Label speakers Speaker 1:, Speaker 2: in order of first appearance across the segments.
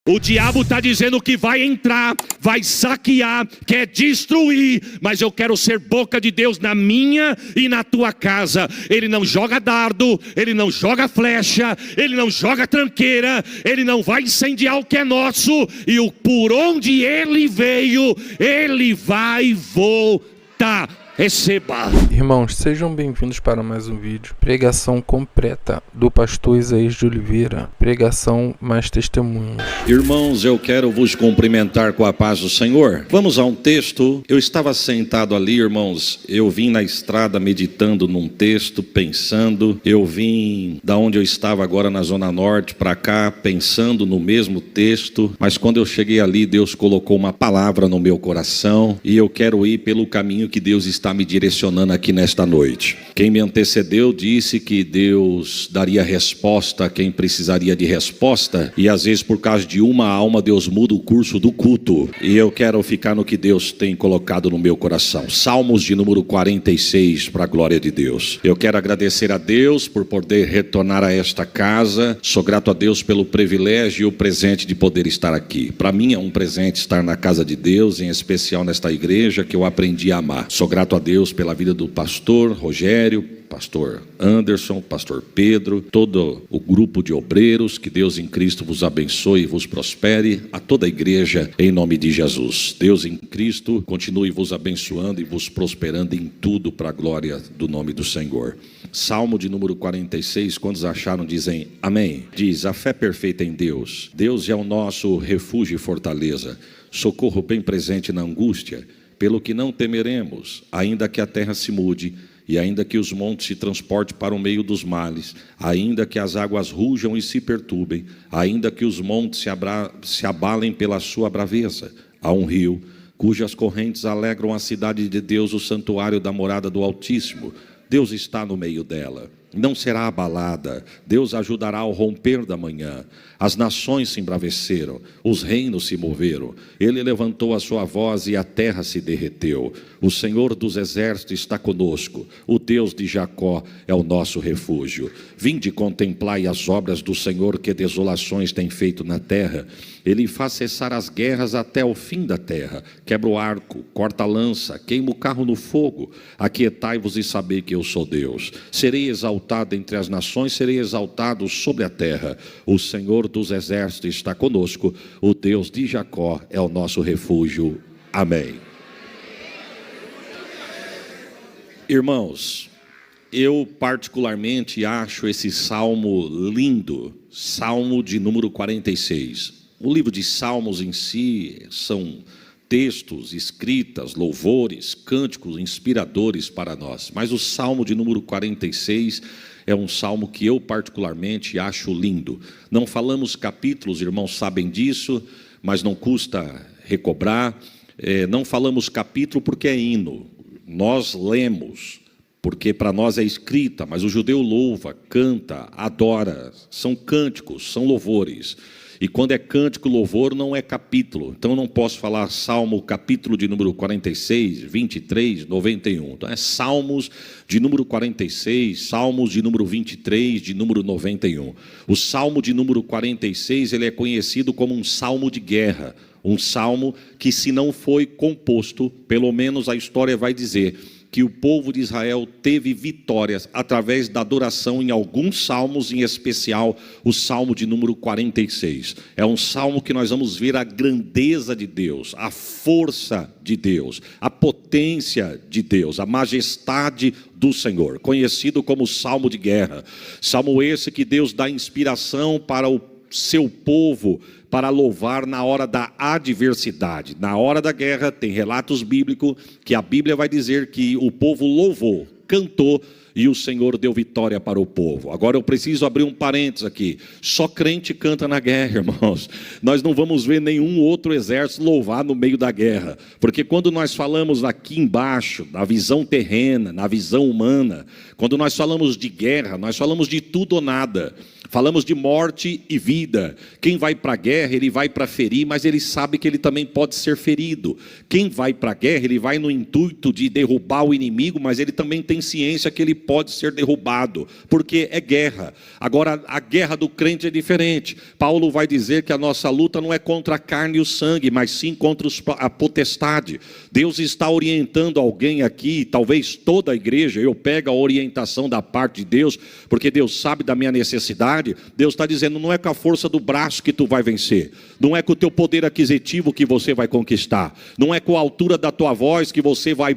Speaker 1: O diabo está dizendo que vai entrar, vai saquear, quer destruir, mas eu quero ser boca de Deus na minha e na tua casa. Ele não joga dardo, ele não joga flecha, ele não joga tranqueira, ele não vai incendiar o que é nosso, e por onde ele veio, ele vai voltar. Receba.
Speaker 2: Irmãos, sejam bem-vindos para mais um vídeo. Pregação completa do pastor Isaías de Oliveira. Pregação mais testemunhos.
Speaker 3: Irmãos, eu quero vos cumprimentar com a paz do Senhor. Vamos a um texto. Eu estava sentado ali, irmãos. Eu vim na estrada meditando num texto, pensando. Eu vim da onde eu estava agora na Zona Norte para cá, pensando no mesmo texto. Mas quando eu cheguei ali, Deus colocou uma palavra no meu coração. E eu quero ir pelo caminho que Deus está me direcionando aqui nesta noite. Quem me antecedeu disse que Deus daria resposta a quem precisaria de resposta, e às vezes por causa de uma alma Deus muda o curso do culto, e eu quero ficar no que Deus tem colocado no meu coração. Salmos de número 46, para a glória de Deus. Eu quero agradecer a Deus por poder retornar a esta casa. Sou grato a Deus pelo privilégio e o presente de poder estar aqui. Para mim é um presente estar na casa de Deus, em especial nesta igreja que eu aprendi a amar. Sou grato a Deus pela vida do pastor Rogério, pastor Anderson, pastor Pedro, todo o grupo de obreiros. Que Deus em Cristo vos abençoe e vos prospere, a toda a igreja, em nome de Jesus. Deus em Cristo continue vos abençoando e vos prosperando em tudo, para a glória do nome do Senhor. Salmo de número 46, quantos acharam, dizem amém. Diz: a fé perfeita em Deus. Deus é o nosso refúgio e fortaleza, socorro bem presente na angústia. Pelo que não temeremos, ainda que a terra se mude, e ainda que os montes se transportem para o meio dos males, ainda que as águas rujam e se perturbem, ainda que os montes se abalem pela sua braveza. Há um rio, cujas correntes alegram a cidade de Deus, o santuário da morada do Altíssimo. Deus está no meio dela, não será abalada. Deus ajudará ao romper da manhã. As nações se embraveceram, os reinos se moveram. Ele levantou a sua voz e a terra se derreteu. O Senhor dos exércitos está conosco. O Deus de Jacó é o nosso refúgio. Vinde contemplai as obras do Senhor, que desolações tem feito na terra. Ele faz cessar as guerras até o fim da terra. Quebra o arco, corta a lança, queima o carro no fogo. Aquietai-vos e sabei que eu sou Deus. Serei exaltado entre as nações, serei exaltado sobre a terra. O Senhor dos exércitos está conosco. O Deus de Jacó é o nosso refúgio. Amém. Irmãos, eu particularmente acho esse salmo lindo. Salmo de número 46. O livro de Salmos em si são textos, escritas, louvores, cânticos inspiradores para nós. Mas o Salmo de número 46 é um salmo que eu particularmente acho lindo. Não falamos capítulos, irmãos sabem disso, mas não custa recobrar. Não falamos capítulo porque é hino. Nós lemos, porque para nós é escrita, mas o judeu louva, canta, adora. São cânticos, são louvores. E quando é cântico, louvor, não é capítulo. Então não posso falar salmo, capítulo de número 46, 23, 91. Então é salmos de número 46, salmos de número 23, de número 91. O salmo de número 46, ele é conhecido como um salmo de guerra. Um salmo que, se não foi composto, pelo menos a história vai dizer que o povo de Israel teve vitórias através da adoração em alguns salmos, em especial o salmo de número 46. É um salmo que nós vamos ver a grandeza de Deus, a força de Deus, a potência de Deus, a majestade do Senhor, conhecido como salmo de guerra. Salmo esse que Deus dá inspiração para o seu povo, para louvar na hora da adversidade. Na hora da guerra tem relatos bíblicos que a Bíblia vai dizer que o povo louvou, cantou, e o Senhor deu vitória para o povo. Agora eu preciso abrir um parênteses aqui. Só crente canta na guerra, irmãos. Nós não vamos ver nenhum outro exército louvar no meio da guerra. Porque quando nós falamos aqui embaixo, na visão terrena, na visão humana, quando nós falamos de guerra, nós falamos de tudo ou nada. Falamos de morte e vida. Quem vai para a guerra, ele vai para ferir, mas ele sabe que ele também pode ser ferido. Quem vai para a guerra, ele vai no intuito de derrubar o inimigo, mas ele também tem ciência que ele pode ser derrubado, porque é guerra. Agora, a guerra do crente é diferente. Paulo vai dizer que a nossa luta não é contra a carne e o sangue, mas sim contra a potestade. Deus está orientando alguém aqui, talvez toda a igreja. Eu pego a orientação da parte de Deus, porque Deus sabe da minha necessidade. Deus está dizendo, não é com a força do braço que tu vai vencer, não é com o teu poder aquisitivo que você vai conquistar, não é com a altura da tua voz que você vai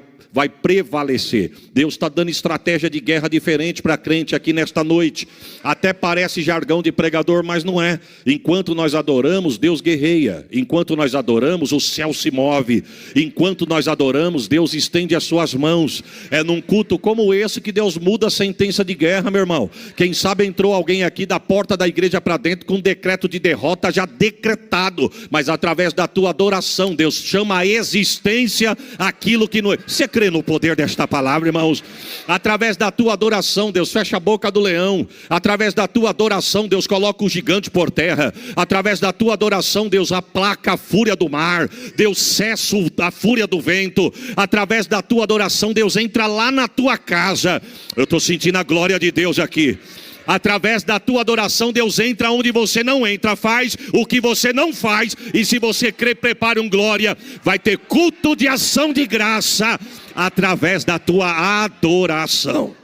Speaker 3: prevalecer. Deus está dando estratégia de guerra diferente para crente aqui nesta noite. Até parece jargão de pregador, mas não é. Enquanto nós adoramos, Deus guerreia. Enquanto nós adoramos, o céu se move. Enquanto nós adoramos, Deus estende as suas mãos. É num culto como esse que Deus muda a sentença de guerra, meu irmão. Quem sabe entrou alguém aqui da porta da igreja para dentro com um decreto de derrota já decretado, mas através da tua adoração, Deus chama a existência aquilo que não é. Você crê no poder desta palavra, irmãos? Através da tua adoração, Deus fecha a boca do leão. Através da tua adoração, Deus coloca o gigante por terra. Através da tua adoração, Deus aplaca a fúria do mar. Deus cessa a fúria do vento. Através da tua adoração, Deus entra lá na tua casa. Eu estou sentindo a glória de Deus aqui. Através da tua adoração, Deus entra onde você não entra, faz o que você não faz. E se você crê, prepare um glória. Vai ter culto de ação de graça através da tua adoração.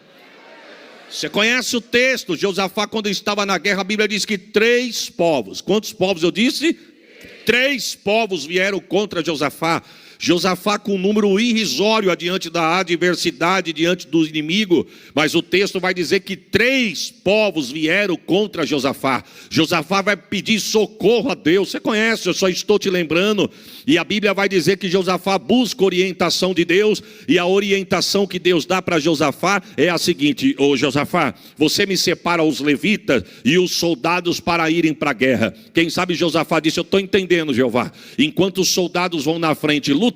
Speaker 3: Você conhece o texto? Josafá, quando estava na guerra, a Bíblia diz que 3 povos. Quantos povos eu disse? 3 povos vieram contra Josafá. Josafá com um número irrisório adiante da adversidade, diante do inimigo. Mas o texto vai dizer que 3 povos vieram contra Josafá. Josafá vai pedir socorro a Deus. Você conhece, eu só estou te lembrando. E a Bíblia vai dizer que Josafá busca orientação de Deus. E a orientação que Deus dá para Josafá é a seguinte: ô Josafá, você me separa os levitas e os soldados para irem para a guerra. Quem sabe Josafá disse, eu estou entendendo, Jeová. Enquanto os soldados vão na frente lutando,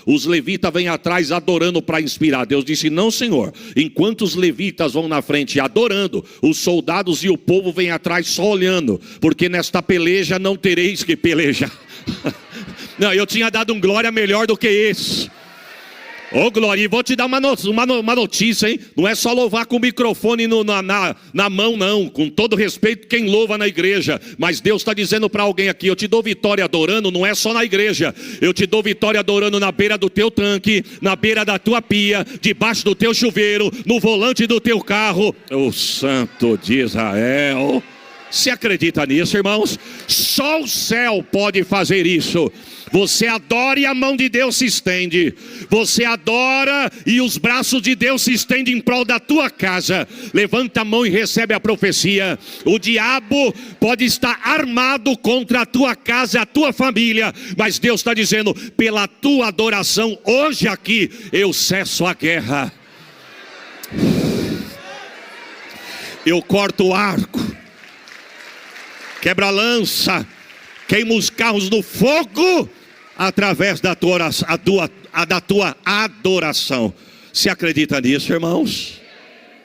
Speaker 3: os levitas vêm atrás adorando para inspirar. Deus disse, não, Senhor. Enquanto os levitas vão na frente adorando, os soldados e o povo vêm atrás só olhando, porque nesta peleja não tereis que pelejar. Não, eu tinha dado um glória melhor do que esse. Ô glória, e vou te dar uma notícia, hein? Não é só louvar com o microfone na mão, não. Com todo respeito, quem louva na igreja. Mas Deus está dizendo para alguém aqui, eu te dou vitória adorando, não é só na igreja. Eu te dou vitória adorando na beira do teu tanque, na beira da tua pia, debaixo do teu chuveiro, no volante do teu carro. O Santo de Israel. Você acredita nisso, irmãos? Só o céu pode fazer isso. Você adora e a mão de Deus se estende. Você adora e os braços de Deus se estendem em prol da tua casa. Levanta a mão e recebe a profecia. O diabo pode estar armado contra a tua casa, a tua família, mas Deus está dizendo, pela tua adoração, hoje aqui, eu cesso a guerra. Eu corto o arco, quebra a lança, queima os carros no fogo, através da tua adoração. Você acredita nisso, irmãos?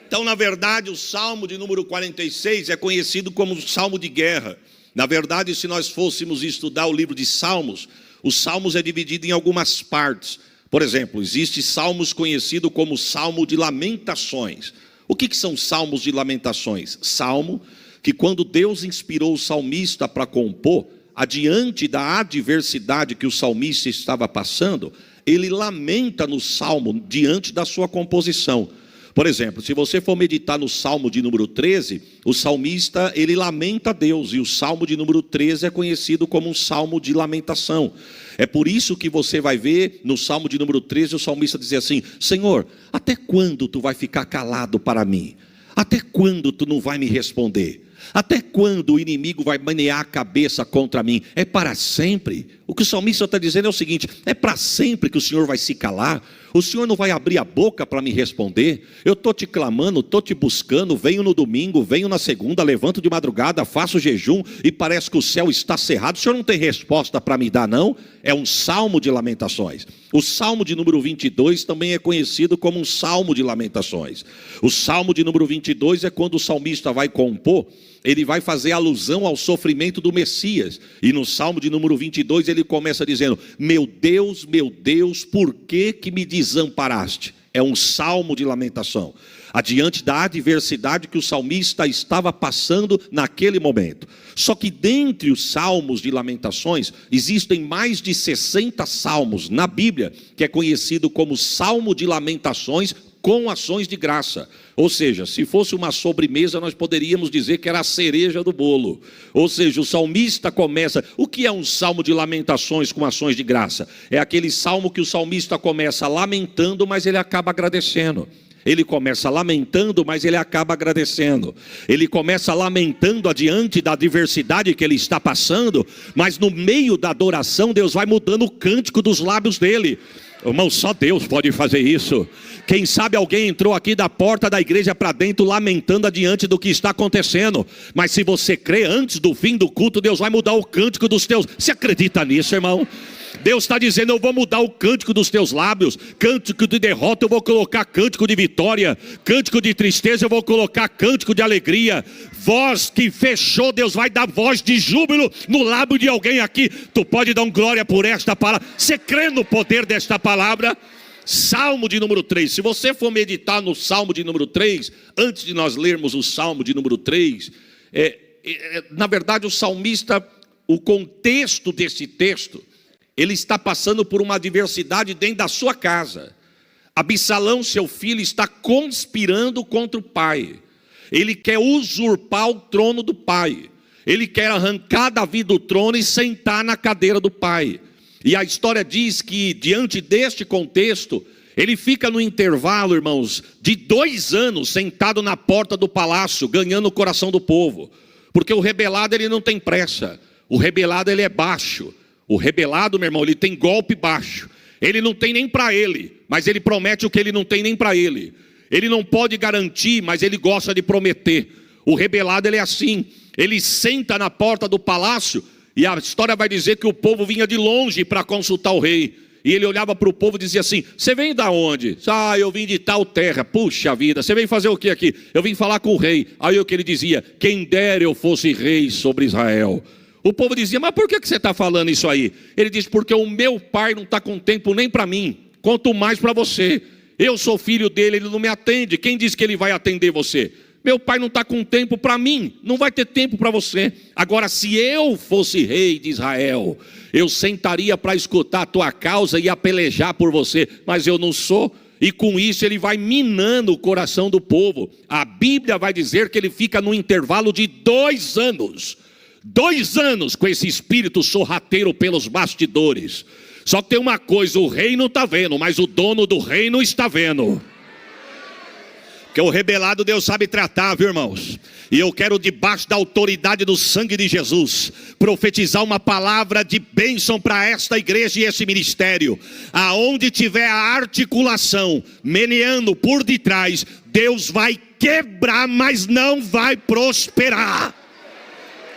Speaker 3: Então, na verdade, o Salmo de número 46 é conhecido como o Salmo de guerra. Na verdade, se nós fôssemos estudar o livro de Salmos, os Salmos é dividido em algumas partes. Por exemplo, existe Salmos conhecido como Salmo de Lamentações. O que são Salmos de Lamentações? Salmo que quando Deus inspirou o salmista para compor, adiante da adversidade que o salmista estava passando, ele lamenta no salmo diante da sua composição. Por exemplo, se você for meditar no Salmo de número 13, o salmista, ele lamenta a Deus, e o Salmo de número 13 é conhecido como um Salmo de lamentação. É por isso que você vai ver no Salmo de número 13, o salmista dizer assim, Senhor, até quando tu vai ficar calado para mim? Até quando tu não vai me responder? Até quando o inimigo vai manear a cabeça contra mim? É para sempre? O que o salmista está dizendo é o seguinte, é para sempre que o Senhor vai se calar? O Senhor não vai abrir a boca para me responder? Eu estou te clamando, estou te buscando, venho no domingo, venho na segunda, levanto de madrugada, faço jejum e parece que o céu está cerrado. O Senhor não tem resposta para me dar, não? É um salmo de lamentações. O salmo de número 22 também é conhecido como um salmo de lamentações. O salmo de número 22 é quando o salmista vai compor, ele vai fazer alusão ao sofrimento do Messias. E no salmo de número 22 ele começa dizendo, meu Deus, por que me desamparaste? É um salmo de lamentação. adiante da adversidade que o salmista estava passando naquele momento. Só que dentre os salmos de lamentações, existem mais de 60 salmos na Bíblia, que é conhecido como Salmo de Lamentações com ações de graça. Ou seja, se fosse uma sobremesa, nós poderíamos dizer que era a cereja do bolo. Ou seja, o salmista começa... O que é um salmo de lamentações com ações de graça? É aquele salmo que o salmista começa lamentando, mas ele acaba agradecendo. Ele começa lamentando, mas ele acaba agradecendo. Ele começa lamentando adiante da adversidade que ele está passando, mas no meio da adoração, Deus vai mudando o cântico dos lábios dele. Irmão, só Deus pode fazer isso. Quem sabe alguém entrou aqui da porta da igreja para dentro lamentando adiante do que está acontecendo. Mas se você crê, antes do fim do culto, Deus vai mudar o cântico dos teus. Você acredita nisso, irmão? Deus está dizendo, eu vou mudar o cântico dos teus lábios. Cântico de derrota eu vou colocar cântico de vitória. Cântico de tristeza eu vou colocar cântico de alegria. Voz que fechou, Deus vai dar voz de júbilo no lábio de alguém aqui. Tu pode dar um glória por esta palavra. Você crê no poder desta palavra? Salmo de número 3. Se você for meditar no Salmo de número 3, antes de nós lermos o Salmo de número 3, na verdade o salmista, o contexto desse texto, ele está passando por uma adversidade dentro da sua casa. Absalão, seu filho, está conspirando contra o pai. Ele quer usurpar o trono do pai. Ele quer arrancar Davi do trono e sentar na cadeira do pai. E a história diz que, diante deste contexto, ele fica no intervalo, irmãos, de 2 anos sentado na porta do palácio, ganhando o coração do povo. Porque o rebelado, ele não tem pressa. O rebelado, ele é baixo. O rebelado, meu irmão, ele tem golpe baixo. Ele não tem nem para ele, mas ele promete o que ele não tem nem para ele. Ele não pode garantir, mas ele gosta de prometer. O rebelado, ele é assim. Ele senta na porta do palácio e a história vai dizer que o povo vinha de longe para consultar o rei. E ele olhava para o povo e dizia assim, você vem da onde? Ah, eu vim de tal terra. Puxa vida, você vem fazer o que aqui? Eu vim falar com o rei. Aí o que ele dizia, quem dera eu fosse rei sobre Israel. O povo dizia, mas por que você está falando isso aí? Ele diz, porque o meu pai não está com tempo nem para mim, quanto mais para você. Eu sou filho dele, ele não me atende. Quem disse que ele vai atender você? Meu pai não está com tempo para mim, não vai ter tempo para você. Agora, se eu fosse rei de Israel, eu sentaria para escutar a tua causa e a pelejar por você, mas eu não sou. E com isso ele vai minando o coração do povo. A Bíblia vai dizer que ele fica no intervalo de 2 anos. 2 anos com esse espírito sorrateiro pelos bastidores. Só que tem uma coisa, o rei não está vendo, mas o dono do reino está vendo. Porque o rebelado Deus sabe tratar, viu, irmãos? E eu quero, debaixo da autoridade do sangue de Jesus, profetizar uma palavra de bênção para esta igreja e esse ministério. Aonde tiver a articulação meneando por detrás, Deus vai quebrar, mas não vai prosperar.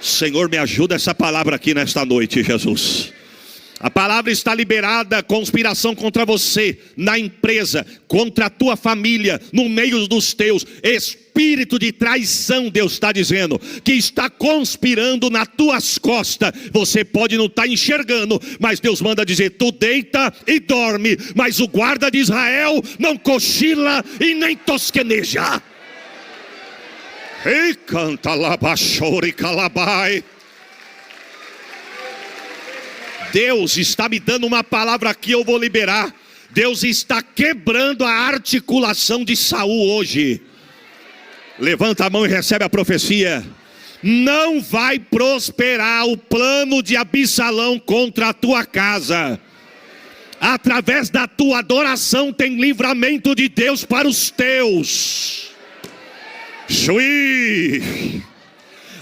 Speaker 3: Senhor, me ajuda essa palavra aqui nesta noite, Jesus. A palavra está liberada, conspiração contra você, na empresa, contra a tua família, no meio dos teus. Espírito de traição, Deus está dizendo, que está conspirando nas tuas costas. Você pode não estar enxergando, mas Deus manda dizer, tu deita e dorme, mas o guarda de Israel não cochila e nem tosqueneja. Ei, canta labachore calabai. Deus está me dando uma palavra aqui, eu vou liberar. Deus está quebrando a articulação de Saul hoje. Levanta a mão e recebe a profecia. Não vai prosperar o plano de Absalão contra a tua casa. Através da tua adoração tem livramento de Deus para os teus. Chuí.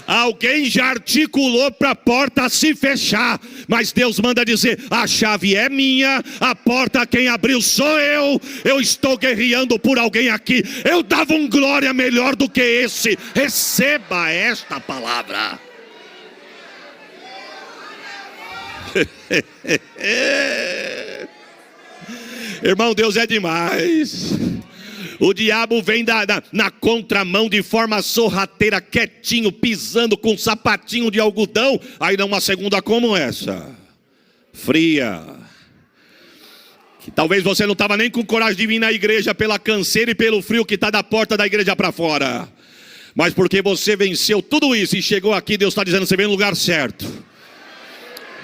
Speaker 3: Alguém já articulou para a porta se fechar, mas Deus manda dizer, a chave é minha, a porta quem abriu sou eu estou guerreando por alguém aqui, eu dava um glória melhor do que esse, receba esta palavra. Irmão, Deus é demais. O diabo vem na contramão de forma sorrateira, quietinho, pisando com um sapatinho de algodão. Aí dá uma segunda como essa, fria.
Speaker 1: Que talvez você não estava nem com coragem de vir na igreja pela canseira e pelo frio que está da porta da igreja para fora. Mas porque você venceu tudo isso e chegou aqui, Deus está dizendo, você veio no lugar certo.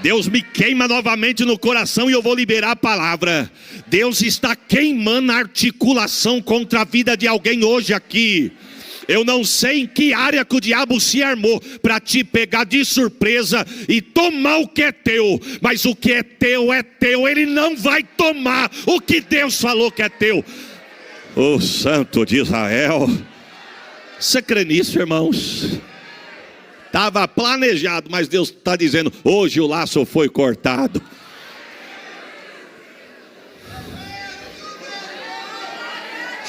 Speaker 1: Deus me queima novamente no coração e eu vou liberar a palavra. Deus está queimando a articulação contra a vida de alguém hoje aqui. Eu não sei em que área que o diabo se armou para te pegar de surpresa e tomar o que é teu. Mas o que é teu, ele não vai tomar o que Deus falou que é teu. O Santo de Israel. Você crê nisso, irmãos? Estava planejado, mas Deus está dizendo, hoje o laço foi cortado.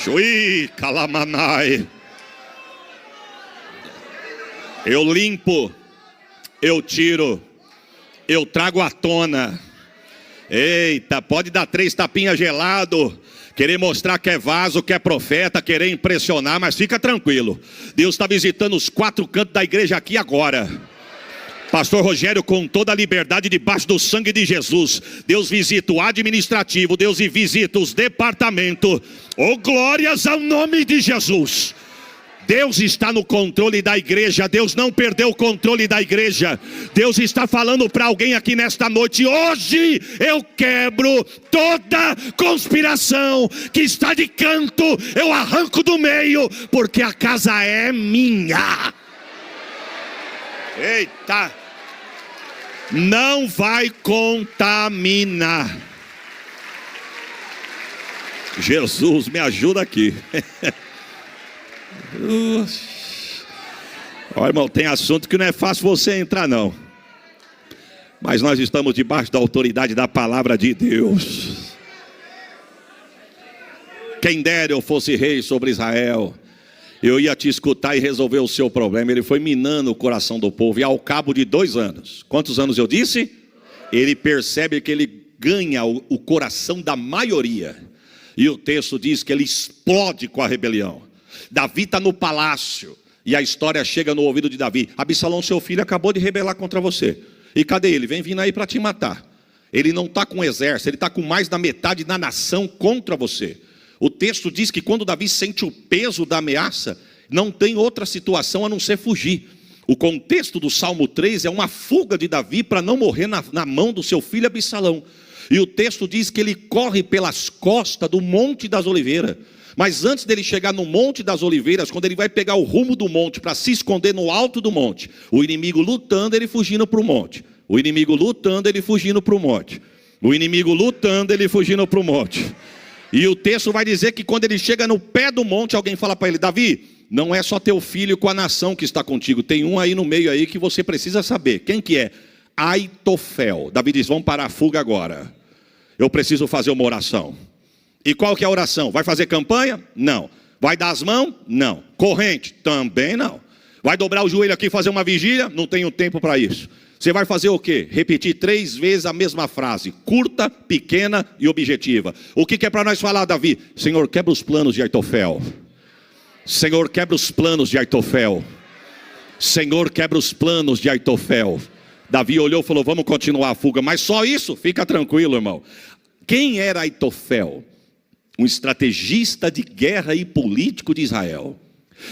Speaker 1: Chui, calamanai. Eu limpo, eu tiro, eu trago à tona. Eita, pode dar 3 tapinhas gelado, querer mostrar que é vaso, que é profeta, querer impressionar, mas fica tranquilo. Deus está visitando os 4 cantos da igreja aqui agora. Pastor Rogério, com toda a liberdade debaixo do sangue de Jesus. Deus visita o administrativo, Deus visita os departamentos. Oh, glórias ao nome de Jesus. Deus está no controle da igreja. Deus não perdeu o controle da igreja. Deus está falando para alguém aqui nesta noite. Hoje eu quebro toda conspiração que está de canto. Eu arranco do meio, porque a casa é minha. Eita. Não vai contaminar. Jesus, me ajuda aqui. Ó, irmão, tem assunto que não é fácil você entrar não. Mas nós estamos debaixo da autoridade da palavra de Deus. Quem dera eu fosse rei sobre Israel, eu ia te escutar e resolver o seu problema. Ele foi minando o coração do povo. E ao cabo de 2 anos, quantos anos eu disse? Ele percebe que ele ganha o coração da maioria. E o texto diz que ele explode com a rebelião. Davi está no palácio e a história chega no ouvido de Davi. Absalão, seu filho, acabou de rebelar contra você. E cadê ele? Vem vindo aí para te matar. Ele não está com exército, ele está com mais da metade da nação contra você. O texto diz que quando Davi sente o peso da ameaça, não tem outra situação a não ser fugir. O contexto do Salmo 3 é uma fuga de Davi para não morrer na mão do seu filho Absalão. E o texto diz que ele corre pelas costas do Monte das Oliveiras. Mas antes dele chegar no Monte das Oliveiras, quando ele vai pegar o rumo do monte para se esconder no alto do monte, o inimigo lutando, ele fugindo para o monte. O inimigo lutando, ele fugindo para o monte. O inimigo lutando, ele fugindo para o monte. E o texto vai dizer que quando ele chega no pé do monte, alguém fala para ele, Davi, não é só teu filho com a nação que está contigo, tem um aí no meio aí que você precisa saber. Quem que é? Aitofel. Davi diz, vamos parar a fuga agora. Eu preciso fazer uma oração. E qual que é a oração? Vai fazer campanha? Não. Vai dar as mãos? Não. Corrente? Também não. Vai dobrar o joelho aqui e fazer uma vigília? Não tenho tempo para isso. Você vai fazer o quê? Repetir 3 vezes a mesma frase, curta, pequena e objetiva. O que é para nós falar, Davi? Senhor, quebra os planos de Aitofel. Senhor, quebra os planos de Aitofel. Senhor, quebra os planos de Aitofel. Davi olhou e falou, vamos continuar a fuga. Mas só isso? Fica tranquilo, irmão. Quem era Aitofel? Um estrategista de guerra e político de Israel.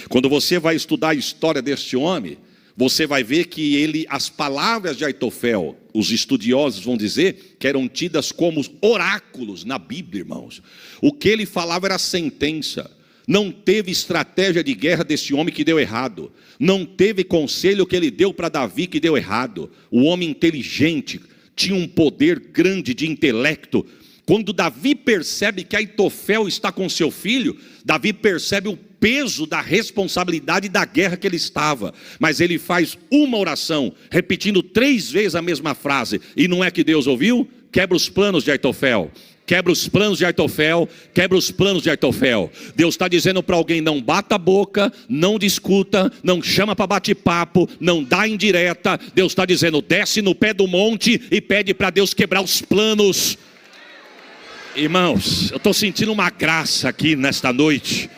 Speaker 1: Quando você vai estudar a história deste homem, você vai ver que as palavras de Aitofel, os estudiosos vão dizer que eram tidas como oráculos na Bíblia, irmãos. O que ele falava era sentença. Não teve estratégia de guerra desse homem que deu errado. Não teve conselho que ele deu para Davi que deu errado. O homem inteligente tinha um poder grande de intelecto. Quando Davi percebe que Aitofel está com seu filho, Davi percebe o peso da responsabilidade da guerra que ele estava. Mas ele faz uma oração, repetindo 3 vezes a mesma frase. E não é que Deus ouviu? Quebra os planos de Aitofel. Quebra os planos de Aitofel, quebra os planos de Aitofel. Deus está dizendo para alguém, não bata a boca, não discuta, não chama para bate-papo, não dá indireta. Deus está dizendo, desce no pé do monte e pede para Deus quebrar os planos. Irmãos, eu estou sentindo uma graça aqui nesta noite.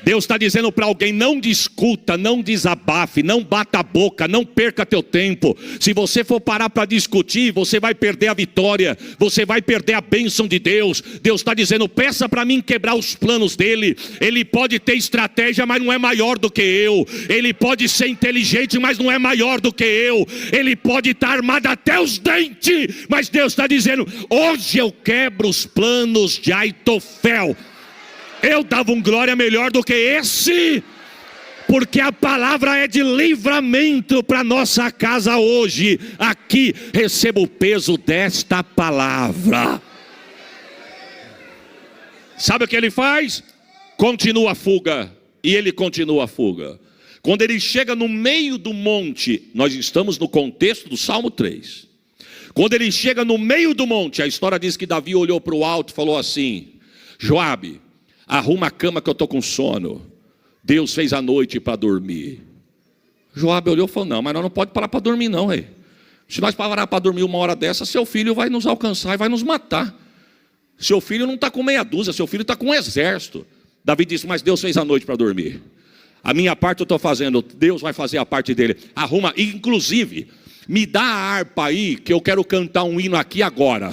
Speaker 1: Deus está dizendo para alguém: não discuta, não desabafe, não bata a boca, não perca teu tempo. Se você for parar para discutir, você vai perder a vitória, você vai perder a bênção de Deus. Deus está dizendo: peça para mim quebrar os planos dele. Ele pode ter estratégia, mas não é maior do que eu. Ele pode ser inteligente, mas não é maior do que eu. Ele pode estar armado até os dentes, mas Deus está dizendo: hoje eu quebro os planos de Aitofel. Eu dava um glória melhor do que esse, porque a palavra é de livramento para nossa casa hoje. Aqui recebo o peso desta palavra. Sabe o que ele faz? Continua a fuga. E ele continua a fuga. Quando ele chega no meio do monte, nós estamos no contexto do Salmo 3. Quando ele chega no meio do monte, a história diz que Davi olhou para o alto e falou assim: Joabe, arruma a cama que eu estou com sono. Deus fez a noite para dormir. Joabe olhou e falou: não, mas nós não podemos parar para dormir não, rei. Se nós parar para dormir uma hora dessa, seu filho vai nos alcançar e vai nos matar. Seu filho não está com meia dúzia, seu filho está com um exército. Davi disse: mas Deus fez a noite para dormir. A minha parte eu estou fazendo, Deus vai fazer a parte dele. Arruma, inclusive, me dá a harpa aí, que eu quero cantar um hino aqui agora.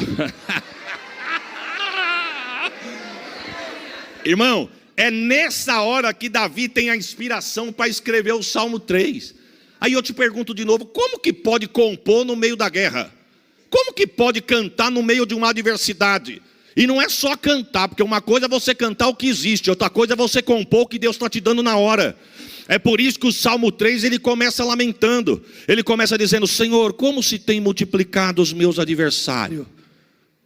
Speaker 1: Irmão, é nessa hora que Davi tem a inspiração para escrever o Salmo 3. Aí eu te pergunto de novo: como que pode compor no meio da guerra? Como que pode cantar no meio de uma adversidade? E não é só cantar, porque uma coisa é você cantar o que existe, outra coisa é você compor o que Deus está te dando na hora. É por isso que o Salmo 3, ele começa lamentando. Ele começa dizendo: Senhor, como se tem multiplicado os meus adversários.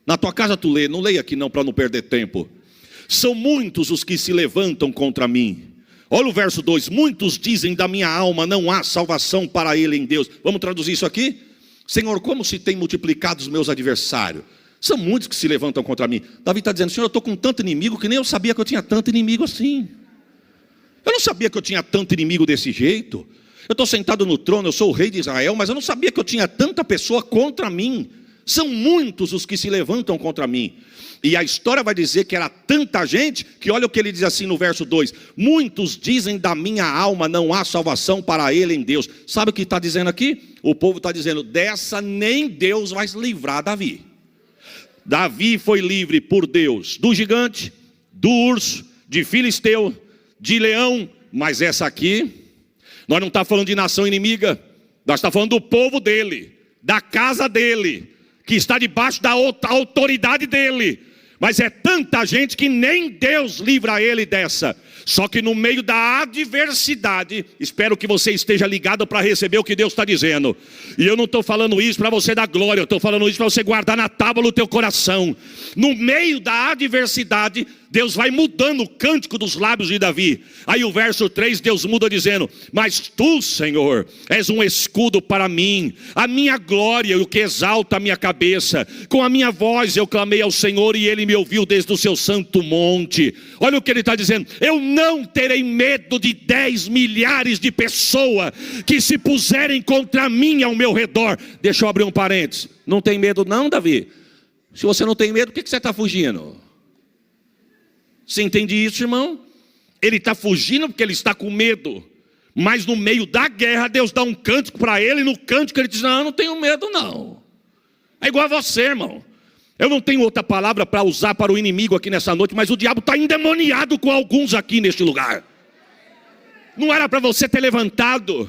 Speaker 1: Na tua casa tu lê, não leia aqui não, para não perder tempo. São muitos os que se levantam contra mim. Olha o verso 2: muitos dizem da minha alma, não há salvação para ele em Deus. Vamos traduzir isso aqui? Senhor, como se tem multiplicado os meus adversários. São muitos que se levantam contra mim. Davi está dizendo: Senhor, eu estou com tanto inimigo que nem eu sabia que eu tinha tanto inimigo assim. Eu não sabia que eu tinha tanto inimigo desse jeito. Eu estou sentado no trono, eu sou o rei de Israel, mas eu não sabia que eu tinha tanta pessoa contra mim. São muitos os que se levantam contra mim. E a história vai dizer que era tanta gente, que olha o que ele diz assim no verso 2: muitos dizem da minha alma, não há salvação para ele em Deus. Sabe o que está dizendo aqui? O povo está dizendo: dessa nem Deus vai livrar Davi. Davi foi livre por Deus do gigante, do urso, de filisteu, de leão. Mas essa aqui, nós não estamos falando de nação inimiga, nós estamos falando do povo dele, da casa dele, que está debaixo da autoridade dele. Mas é tanta gente que nem Deus livra ele dessa. Só que no meio da adversidade, espero que você esteja ligado para receber o que Deus está dizendo. E eu não estou falando isso para você dar glória, eu estou falando isso para você guardar na tábua do teu coração. No meio da adversidade, Deus vai mudando o cântico dos lábios de Davi. Aí o verso 3, Deus muda dizendo: mas tu, Senhor, és um escudo para mim, a minha glória e o que exalta a minha cabeça. Com a minha voz eu clamei ao Senhor e ele me ouviu desde o seu santo monte. Olha o que ele está dizendo: eu não terei medo de 10 milhares de pessoas que se puserem contra mim ao meu redor. Deixa eu abrir um parênteses. Não tem medo não, Davi? Se você não tem medo, por que você está fugindo? Você entende isso, irmão? Ele está fugindo porque ele está com medo. Mas no meio da guerra, Deus dá um cântico para ele. E no cântico ele diz: não, eu não tenho medo não. É igual a você, irmão. Eu não tenho outra palavra para usar para o inimigo aqui nessa noite, mas o diabo está endemoniado com alguns aqui neste lugar. Não era para você ter levantado.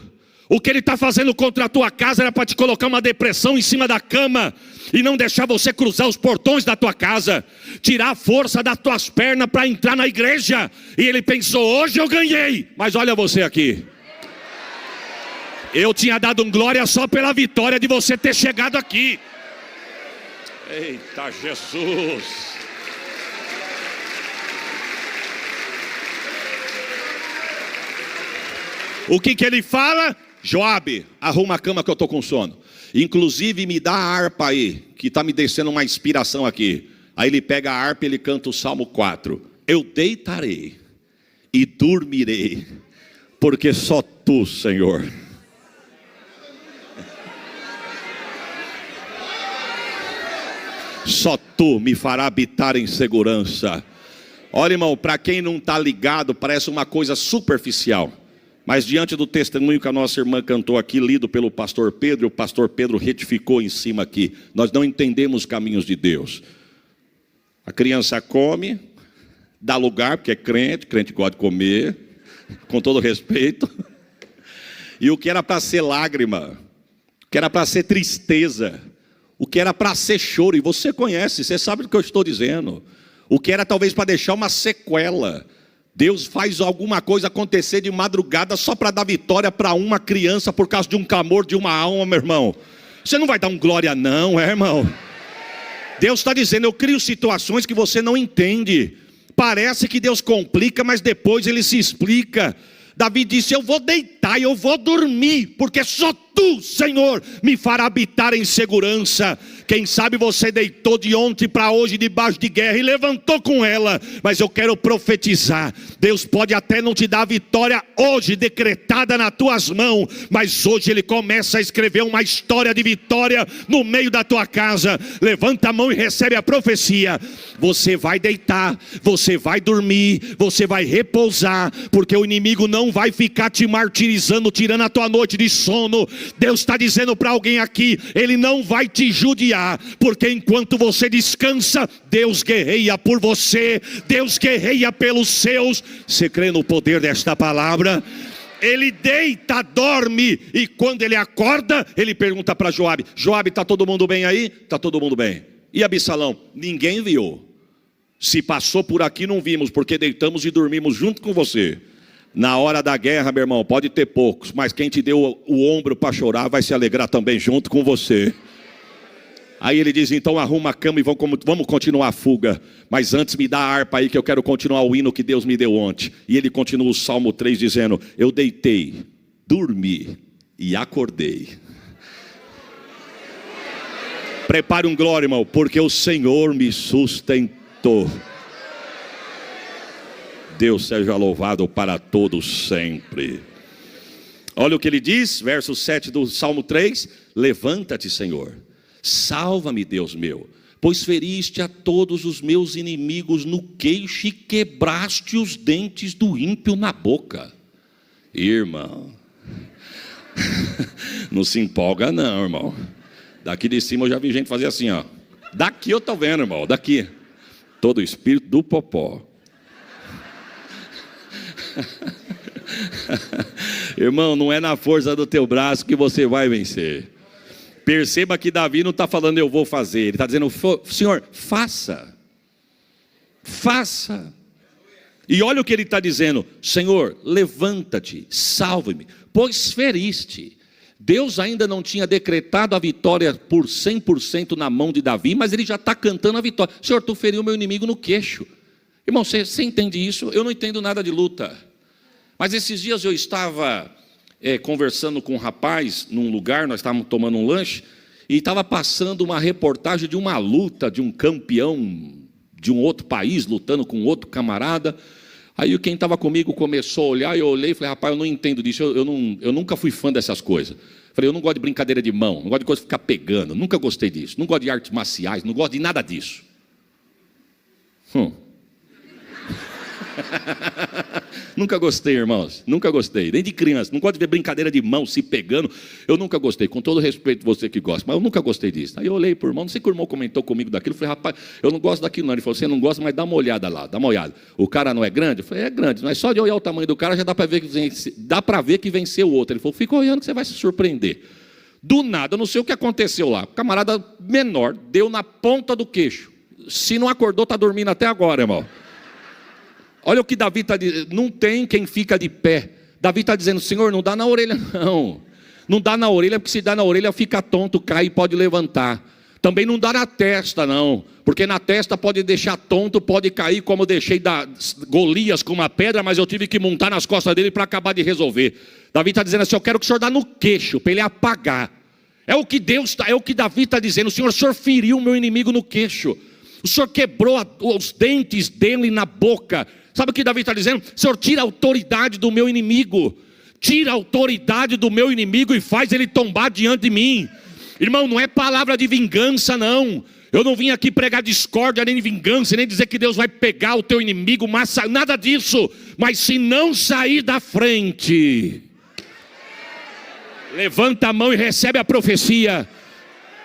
Speaker 1: O que ele está fazendo contra a tua casa era para te colocar uma depressão em cima da cama e não deixar você cruzar os portões da tua casa, tirar a força das tuas pernas para entrar na igreja. E ele pensou: hoje eu ganhei. Mas olha você aqui, eu tinha dado um glória só pela vitória de você ter chegado aqui. Eita Jesus! O que ele fala? Joabe, arruma a cama que eu estou com sono. Inclusive me dá a harpa aí, que está me descendo uma inspiração aqui. Aí ele pega a harpa e ele canta o Salmo 4. Eu deitarei e dormirei, porque só tu, Senhor. Só tu me fará habitar em segurança.
Speaker 3: Olha, irmão, para quem não está ligado, parece uma coisa superficial. Mas diante do testemunho que a nossa irmã cantou aqui, lido pelo pastor Pedro, o pastor Pedro retificou em cima aqui. Nós não entendemos os caminhos de Deus. A criança come, dá lugar, porque é crente, crente gosta de comer, com todo respeito. E o que era para ser lágrima, o que era para ser tristeza, o que era para ser choro, e você conhece, você sabe do que eu estou dizendo. O que era talvez para deixar uma sequela. Deus faz alguma coisa acontecer de madrugada só para dar vitória para uma criança por causa de um clamor de uma alma, meu irmão. Você não vai dar um glória não, irmão? Deus está dizendo, eu crio situações que você não entende. Parece que Deus complica, mas depois Ele se explica. Davi disse, eu vou deitar e eu vou dormir, porque só Tu, Senhor, me fará habitar em segurança. Quem sabe você deitou de ontem para hoje debaixo de guerra e levantou com ela, mas eu quero profetizar, Deus pode até não te dar a vitória hoje decretada nas tuas mãos, mas hoje Ele começa a escrever uma história de vitória no meio da tua casa. Levanta a mão e recebe a profecia. Você vai deitar, você vai dormir, você vai repousar, porque o inimigo não vai ficar te martirizando, tirando a tua noite de sono. Deus está dizendo para alguém aqui, Ele não vai te judiar, porque enquanto você descansa, Deus guerreia por você, Deus guerreia pelos seus. Você crê no poder desta palavra? Ele deita, dorme, e quando ele acorda, ele pergunta para Joabe, Joabe, está todo mundo bem aí? Está todo mundo bem. E Absalão? Ninguém viu. Se passou por aqui não vimos, porque deitamos e dormimos junto com você. Na hora da guerra, meu irmão, pode ter poucos, mas quem te deu o ombro para chorar vai se alegrar também junto com você. Aí ele diz, então arruma a cama e vamos continuar a fuga. Mas antes me dá a harpa aí que eu quero continuar o hino que Deus me deu ontem. E ele continua o Salmo 3 dizendo, eu deitei, dormi e acordei. Prepare um glória, irmão, porque o Senhor me sustentou. Deus seja louvado para todos sempre. Olha o que ele diz, verso 7 do Salmo 3. Levanta-te, Senhor, salva-me, Deus meu, pois feriste a todos os meus inimigos no queixo e quebraste os dentes do ímpio na boca. Irmão, não se empolga não, irmão. Daqui de cima eu já vi gente fazer assim, ó. Daqui eu tô vendo, irmão, daqui. Todo o espírito do popó. Irmão, não é na força do teu braço que você vai vencer. Perceba que Davi não está falando eu vou fazer, ele está dizendo, Senhor, faça. Faça. E olha o que ele está dizendo, Senhor, levanta-te, salve-me, pois feriste. Deus ainda não tinha decretado a vitória por 100% na mão de Davi, mas ele já está cantando a vitória. Senhor, tu feriu meu inimigo no queixo. Irmão, você entende isso? Eu não entendo nada de luta. Mas esses dias eu estava conversando com um rapaz num lugar, nós estávamos tomando um lanche, e estava passando uma reportagem de uma luta de um campeão de um outro país, lutando com outro camarada. Aí quem estava comigo começou a olhar, eu olhei e falei, rapaz, eu não entendo disso, eu nunca fui fã dessas coisas. Falei, eu não gosto de brincadeira de mão, não gosto de coisa de ficar pegando, nunca gostei disso, não gosto de artes marciais, não gosto de nada disso. Nunca gostei, irmãos, nunca gostei, nem de criança, não gosto de ver brincadeira de mão se pegando, eu nunca gostei, com todo respeito você que gosta, mas eu nunca gostei disso. Aí eu olhei para o irmão, não sei que o irmão comentou comigo daquilo, eu falei, rapaz, eu não gosto daquilo não. Ele falou, você não gosta, mas dá uma olhada lá, dá uma olhada. O cara não é grande? Eu falei, é grande, mas só de olhar o tamanho do cara já dá para ver que venceu o outro. Ele falou, fica olhando que você vai se surpreender. Do nada, eu não sei o que aconteceu lá, o camarada menor deu na ponta do queixo, se não acordou está dormindo até agora, irmão. Olha o que Davi está dizendo, não tem quem fica de pé. Davi está dizendo, Senhor, não dá na orelha não. Não dá na orelha, porque se dá na orelha fica tonto, cai e pode levantar. Também não dá na testa não, porque na testa pode deixar tonto, pode cair, como eu deixei Golias com uma pedra, mas eu tive que montar nas costas dele para acabar de resolver. Davi está dizendo assim, eu quero que o Senhor dá no queixo, para ele apagar. É o que Davi está dizendo, o Senhor feriu o meu inimigo no queixo. O Senhor quebrou os dentes dele na boca. Sabe o que Davi está dizendo? Senhor, tira a autoridade do meu inimigo. Tira a autoridade do meu inimigo e faz ele tombar diante de mim. Irmão, não é palavra de vingança não.
Speaker 1: Eu não vim aqui pregar discórdia, nem vingança, nem dizer que Deus vai pegar o teu inimigo, nada disso. Mas se não sair da frente, levanta a mão e recebe a profecia.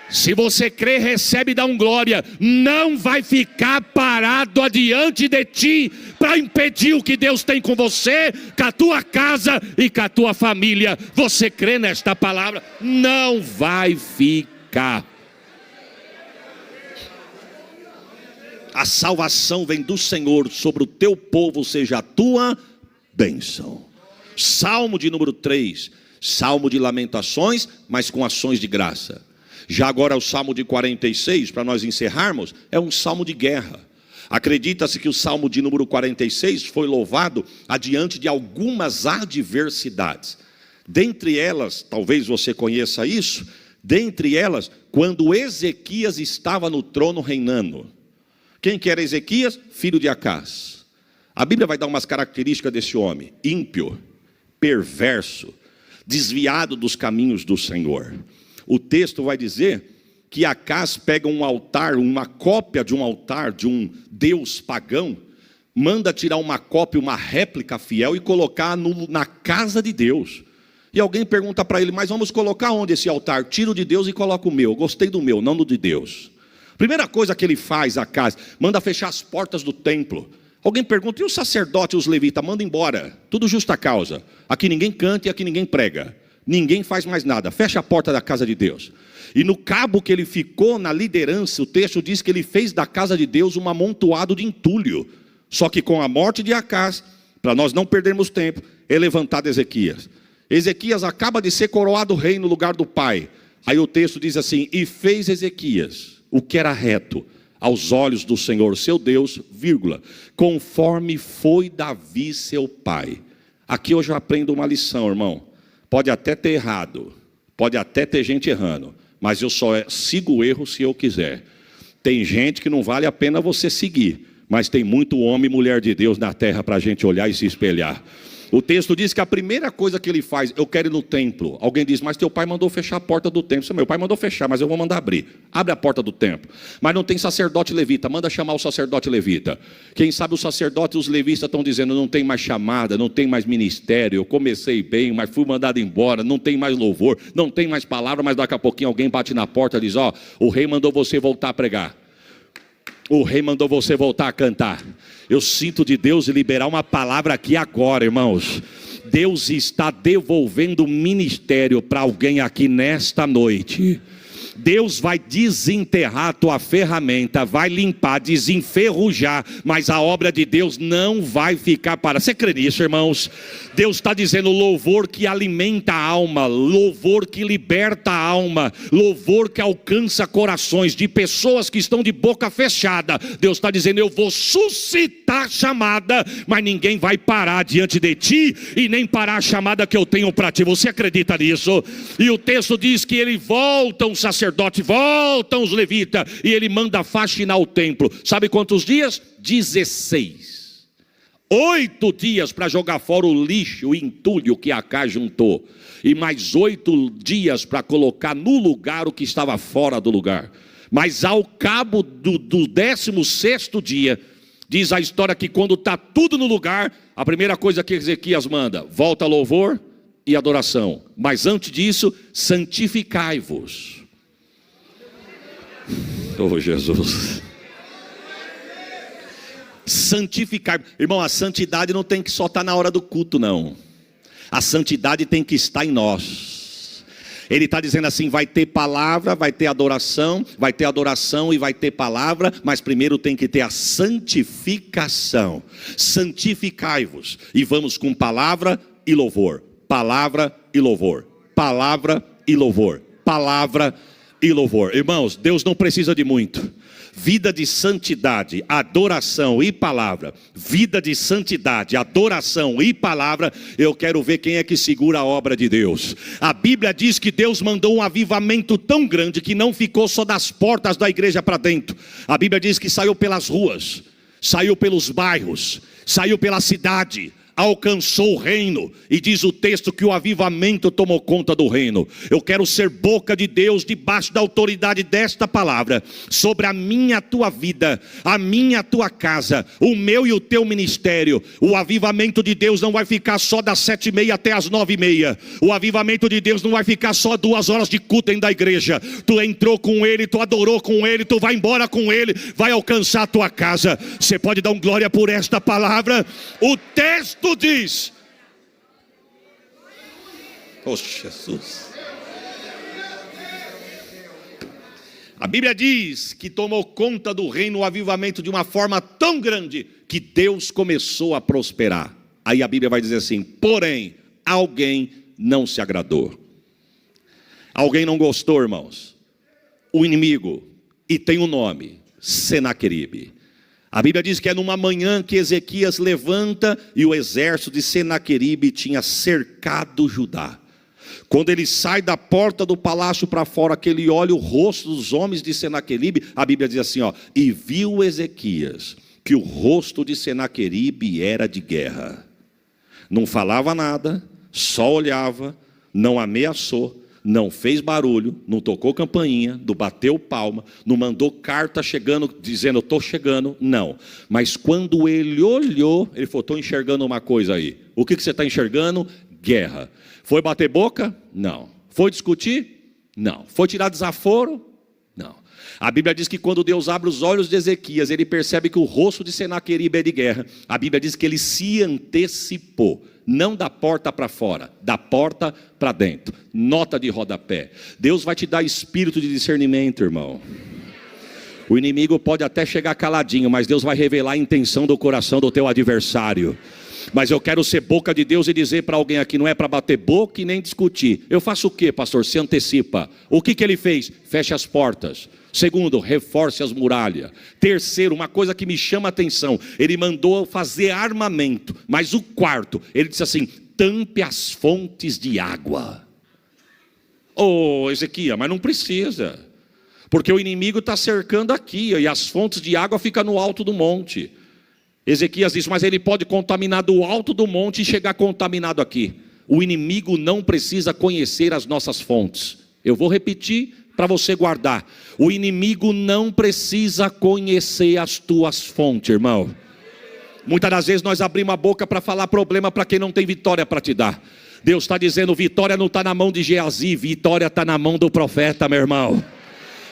Speaker 1: Se você crê, recebe e dá glória. Não vai ficar parado adiante de ti para impedir o que Deus tem com você, com a tua casa e com a tua família. Você crê nesta palavra? Não vai ficar. A salvação vem do Senhor, sobre o teu povo seja a tua bênção. Salmo de número 3, salmo de lamentações, mas com ações de graça. Já agora o salmo de 46, para nós encerrarmos, é um salmo de guerra. Acredita-se que o salmo de número 46 foi louvado adiante de algumas adversidades. Dentre elas, talvez você conheça isso, dentre elas, quando Ezequias estava no trono reinando. Quem que era Ezequias? Filho de Acás. A Bíblia vai dar umas características desse homem: ímpio, perverso, desviado dos caminhos do Senhor. O texto vai dizer que Acás pega um altar, uma cópia de um altar de um deus pagão, manda tirar uma cópia, uma réplica fiel e colocar na casa de Deus. E alguém pergunta para ele: mas vamos colocar onde esse altar? Tiro de Deus e coloco o meu. Gostei do meu, não do de Deus. Primeira coisa que ele faz, Acás, manda fechar as portas do templo. Alguém pergunta: e o sacerdote e os levitas? Manda embora, tudo justa causa. Aqui ninguém canta e aqui ninguém prega. Ninguém faz mais nada, fecha a porta da casa de Deus. E no cabo que ele ficou na liderança, o texto diz que ele fez da casa de Deus um amontoado de entulho. Só que com a morte de Acás, para nós não perdermos tempo, é levantado Ezequias. Ezequias acaba de ser coroado rei no lugar do pai. Aí o texto diz assim: e fez Ezequias o que era reto aos olhos do Senhor seu Deus, vírgula, conforme foi Davi seu pai. Aqui eu já aprendo uma lição, irmão. Pode até ter errado, pode até ter gente errando, mas eu só sigo o erro se eu quiser. Tem gente que não vale a pena você seguir, mas tem muito homem e mulher de Deus na terra para a gente olhar e se espelhar. O texto diz que a primeira coisa que ele faz: eu quero ir no templo. Alguém diz: mas teu pai mandou fechar a porta do templo. Meu pai mandou fechar, mas eu vou mandar abrir. Abre a porta do templo. Mas não tem sacerdote levita, manda chamar o sacerdote levita. Quem sabe o sacerdote e os levitas estão dizendo: não tem mais chamada, não tem mais ministério. Eu comecei bem, mas fui mandado embora. Não tem mais louvor, não tem mais palavra. Mas daqui a pouquinho alguém bate na porta e diz: ó, o rei mandou você voltar a pregar. O rei mandou você voltar a cantar. Eu sinto de Deus liberar uma palavra aqui agora, irmãos. Deus está devolvendo o ministério para alguém aqui nesta noite. Deus vai desenterrar a tua ferramenta, vai limpar, desenferrujar, mas a obra de Deus não vai ficar parada. Você crê nisso, irmãos? Deus está dizendo: louvor que alimenta a alma, louvor que liberta a alma, louvor que alcança corações de pessoas que estão de boca fechada. Deus está dizendo: eu vou suscitar chamada, mas ninguém vai parar diante de ti e nem parar a chamada que eu tenho para ti. Você acredita nisso? E o texto diz que ele volta um sacerdote, voltam os levitas, e ele manda faxinar o templo. Sabe quantos dias? 16. 8 dias para jogar fora o lixo, o entulho que Acás juntou, e mais 8 dias para colocar no lugar o que estava fora do lugar. Mas ao cabo do 16º dia, diz a história que quando está tudo no lugar, a primeira coisa que Ezequias manda: volta louvor e adoração. Mas antes disso, santificai-vos. Oh, Jesus. Santificar. Irmão, a santidade não tem que só estar na hora do culto, não. A santidade tem que estar em nós. Ele está dizendo assim: vai ter palavra, vai ter adoração e vai ter palavra, mas primeiro tem que ter a santificação. Santificai-vos. E vamos com palavra e louvor. Palavra e louvor. Palavra e louvor. Palavra e louvor. Irmãos, Deus não precisa de muito. Vida de santidade, adoração e palavra. Vida de santidade, adoração e palavra. Eu quero ver quem é que segura a obra de Deus. A Bíblia diz que Deus mandou um avivamento tão grande que não ficou só das portas da igreja para dentro. A Bíblia diz que saiu pelas ruas, saiu pelos bairros, saiu pela cidade. alcançou o reino, e diz o texto que o avivamento tomou conta do reino. Eu quero ser boca de Deus debaixo da autoridade desta palavra, sobre a minha, a tua vida, a minha, a tua casa, o meu e o teu ministério. O avivamento de Deus não vai ficar só das 7h30 até as 9h30. O avivamento de Deus não vai ficar só 2 horas de culto dentro da igreja. Tu entrou com Ele, tu adorou com Ele, tu vai embora com Ele, vai alcançar a tua casa. Você pode dar um glória por esta palavra? O texto diz: oh Jesus, a Bíblia diz que tomou conta do reino o avivamento de uma forma tão grande que Deus começou a prosperar. Aí a Bíblia vai dizer assim: porém alguém não se agradou. Alguém não gostou, irmãos. O inimigo, e tem um nome: Senaqueribe. A Bíblia diz que é numa manhã que Ezequias levanta e o exército de Senaqueribe tinha cercado Judá. Quando ele sai da porta do palácio para fora, que ele olha o rosto dos homens de Senaqueribe, a Bíblia diz assim, ó: e viu Ezequias que o rosto de Senaqueribe era de guerra. Não falava nada, só olhava, não ameaçou, não fez barulho, não tocou campainha, não bateu palma, não mandou carta chegando, dizendo eu estou chegando, não. Mas quando ele olhou, ele falou: estou enxergando uma coisa aí. O que você está enxergando? Guerra. Foi bater boca? Não. Foi discutir? Não. Foi tirar desaforo? Não. A Bíblia diz que quando Deus abre os olhos de Ezequias, ele percebe que o rosto de Senaqueribe é de guerra. A Bíblia diz que ele se antecipou. Não da porta para fora, da porta para dentro. Nota de rodapé: Deus vai te dar espírito de discernimento, irmão. O inimigo pode até chegar caladinho, mas Deus vai revelar a intenção do coração do teu adversário. Mas eu quero ser boca de Deus e dizer para alguém aqui: não é para bater boca e nem discutir. Eu faço o que, pastor? Se antecipa. O que ele fez? Feche as portas. Segundo, reforce as muralhas. Terceiro, uma coisa que me chama a atenção: ele mandou fazer armamento. Mas o quarto, ele disse assim: tampe as fontes de água. Oh, Ezequias, mas não precisa, porque o inimigo está cercando aqui, e as fontes de água ficam no alto do monte. Ezequias disse: mas ele pode contaminar do alto do monte e chegar contaminado aqui. O inimigo não precisa conhecer as nossas fontes. Eu vou repetir para você guardar: o inimigo não precisa conhecer as tuas fontes, irmão. Muitas das vezes nós abrimos a boca para falar problema para quem não tem vitória para te dar. Deus está dizendo: vitória não está na mão de Geazi, vitória está na mão do profeta, meu irmão.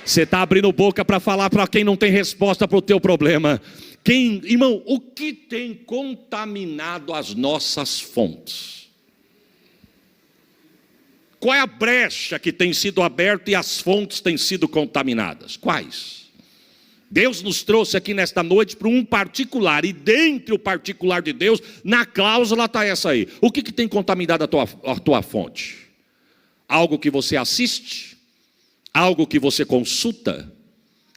Speaker 1: Você está abrindo boca para falar para quem não tem resposta para o teu problema. Irmão, o que tem contaminado as nossas fontes? Qual é a brecha que tem sido aberta e as fontes têm sido contaminadas? Quais? Deus nos trouxe aqui nesta noite para um particular, e dentro do particular de Deus, na cláusula está essa aí. O que tem contaminado a tua fonte? Algo que você assiste? Algo que você consulta?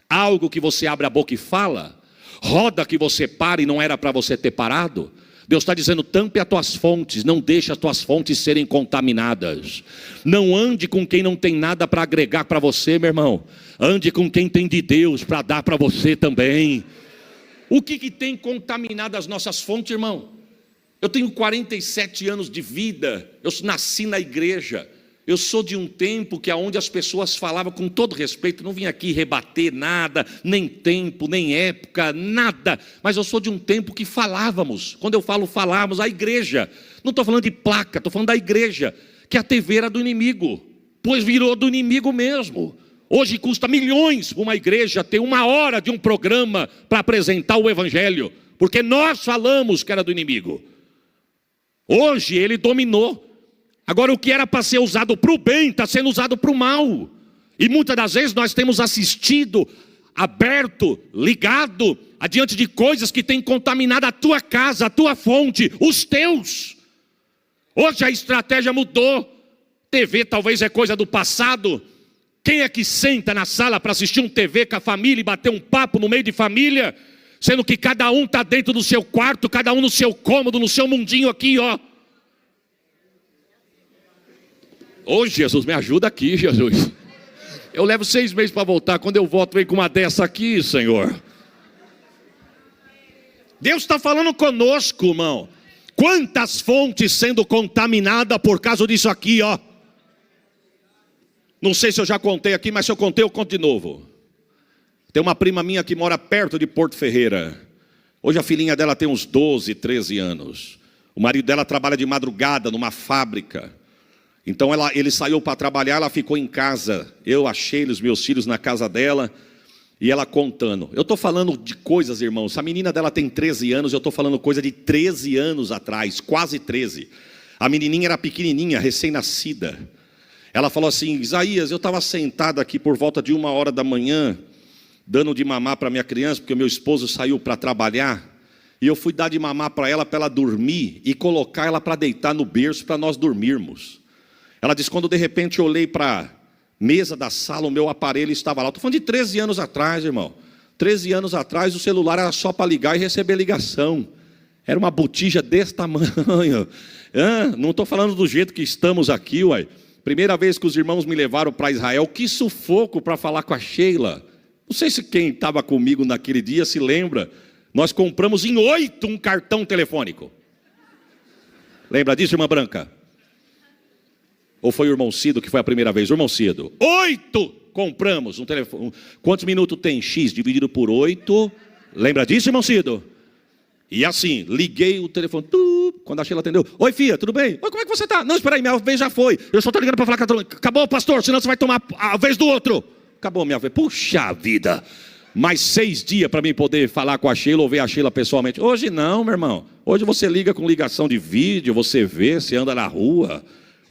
Speaker 1: Algo que você abre a boca e fala? Roda que você para e não era para você ter parado? Deus está dizendo: tampe as tuas fontes, não deixe as tuas fontes serem contaminadas. Não ande com quem não tem nada para agregar para você, meu irmão. Ande com quem tem de Deus para dar para você também. O que tem contaminado as nossas fontes, irmão? Eu tenho 47 anos de vida, eu nasci na igreja. Eu sou de um tempo que aonde as pessoas falavam com todo respeito, não vim aqui rebater nada, nem tempo, nem época, nada. Mas eu sou de um tempo que falávamos. Quando eu falo falávamos, a igreja. Não estou falando de placa, estou falando da igreja. Que a TV era do inimigo, pois virou do inimigo mesmo. Hoje custa milhões para uma igreja ter 1 hora de um programa para apresentar o evangelho, porque nós falamos que era do inimigo. Hoje ele dominou. Agora, o que era para ser usado para o bem, está sendo usado para o mal. E muitas das vezes nós temos assistido, aberto, ligado, adiante de coisas que têm contaminado a tua casa, a tua fonte, os teus. Hoje a estratégia mudou. TV talvez é coisa do passado. Quem é que senta na sala para assistir um TV com a família e bater um papo no meio de família? Sendo que cada um está dentro do seu quarto, cada um no seu cômodo, no seu mundinho aqui, ó. Ô Jesus, me ajuda aqui, Jesus. Eu levo 6 meses para voltar. Quando eu volto, vem com uma dessa aqui, Senhor. Deus está falando conosco, irmão. Quantas fontes sendo contaminadas por causa disso aqui, ó. Não sei se eu já contei aqui, mas se eu contei, eu conto de novo. Tem uma prima minha que mora perto de Porto Ferreira. Hoje a filhinha dela tem uns 12, 13 anos. O marido dela trabalha de madrugada numa fábrica. Então ele saiu para trabalhar, ela ficou em casa. Eu achei os meus filhos na casa dela. E ela contando. Eu estou falando de coisas, irmãos. A menina dela tem 13 anos, eu estou falando coisa de 13 anos atrás, quase 13. A menininha era pequenininha, recém-nascida. Ela falou assim: Isaías, eu estava sentado aqui por volta de 1h da manhã, dando de mamar para minha criança, porque meu esposo saiu para trabalhar. E eu fui dar de mamar para ela dormir e colocar ela para deitar no berço para nós dormirmos. Ela disse: quando de repente eu olhei para mesa da sala, o meu aparelho estava lá. Estou falando de 13 anos atrás, irmão. 13 anos atrás o celular era só para ligar e receber ligação. Era uma botija desse tamanho. Não estou falando do jeito que estamos aqui, uai. Primeira vez que os irmãos me levaram para Israel, que sufoco para falar com a Sheila. Não sei se quem estava comigo naquele dia se lembra. Nós compramos em 8 um cartão telefônico. Lembra disso, irmã Branca? Ou foi o irmão Cido que foi a primeira vez? O irmão Cido. 8 compramos um telefone. Quantos minutos tem? X dividido por 8. Lembra disso, irmão Cido? E assim, liguei o telefone. Quando a Sheila atendeu: oi, filha, tudo bem? Oi, como é que você está? Não, espera aí, minha vez já foi. Eu só estou ligando para falar com a... Acabou, pastor, senão você vai tomar a vez do outro. Acabou a minha vez. Puxa vida. Mais 6 dias para mim poder falar com a Sheila ou ver a Sheila pessoalmente. Hoje não, meu irmão. Hoje você liga com ligação de vídeo, você vê, você anda na rua.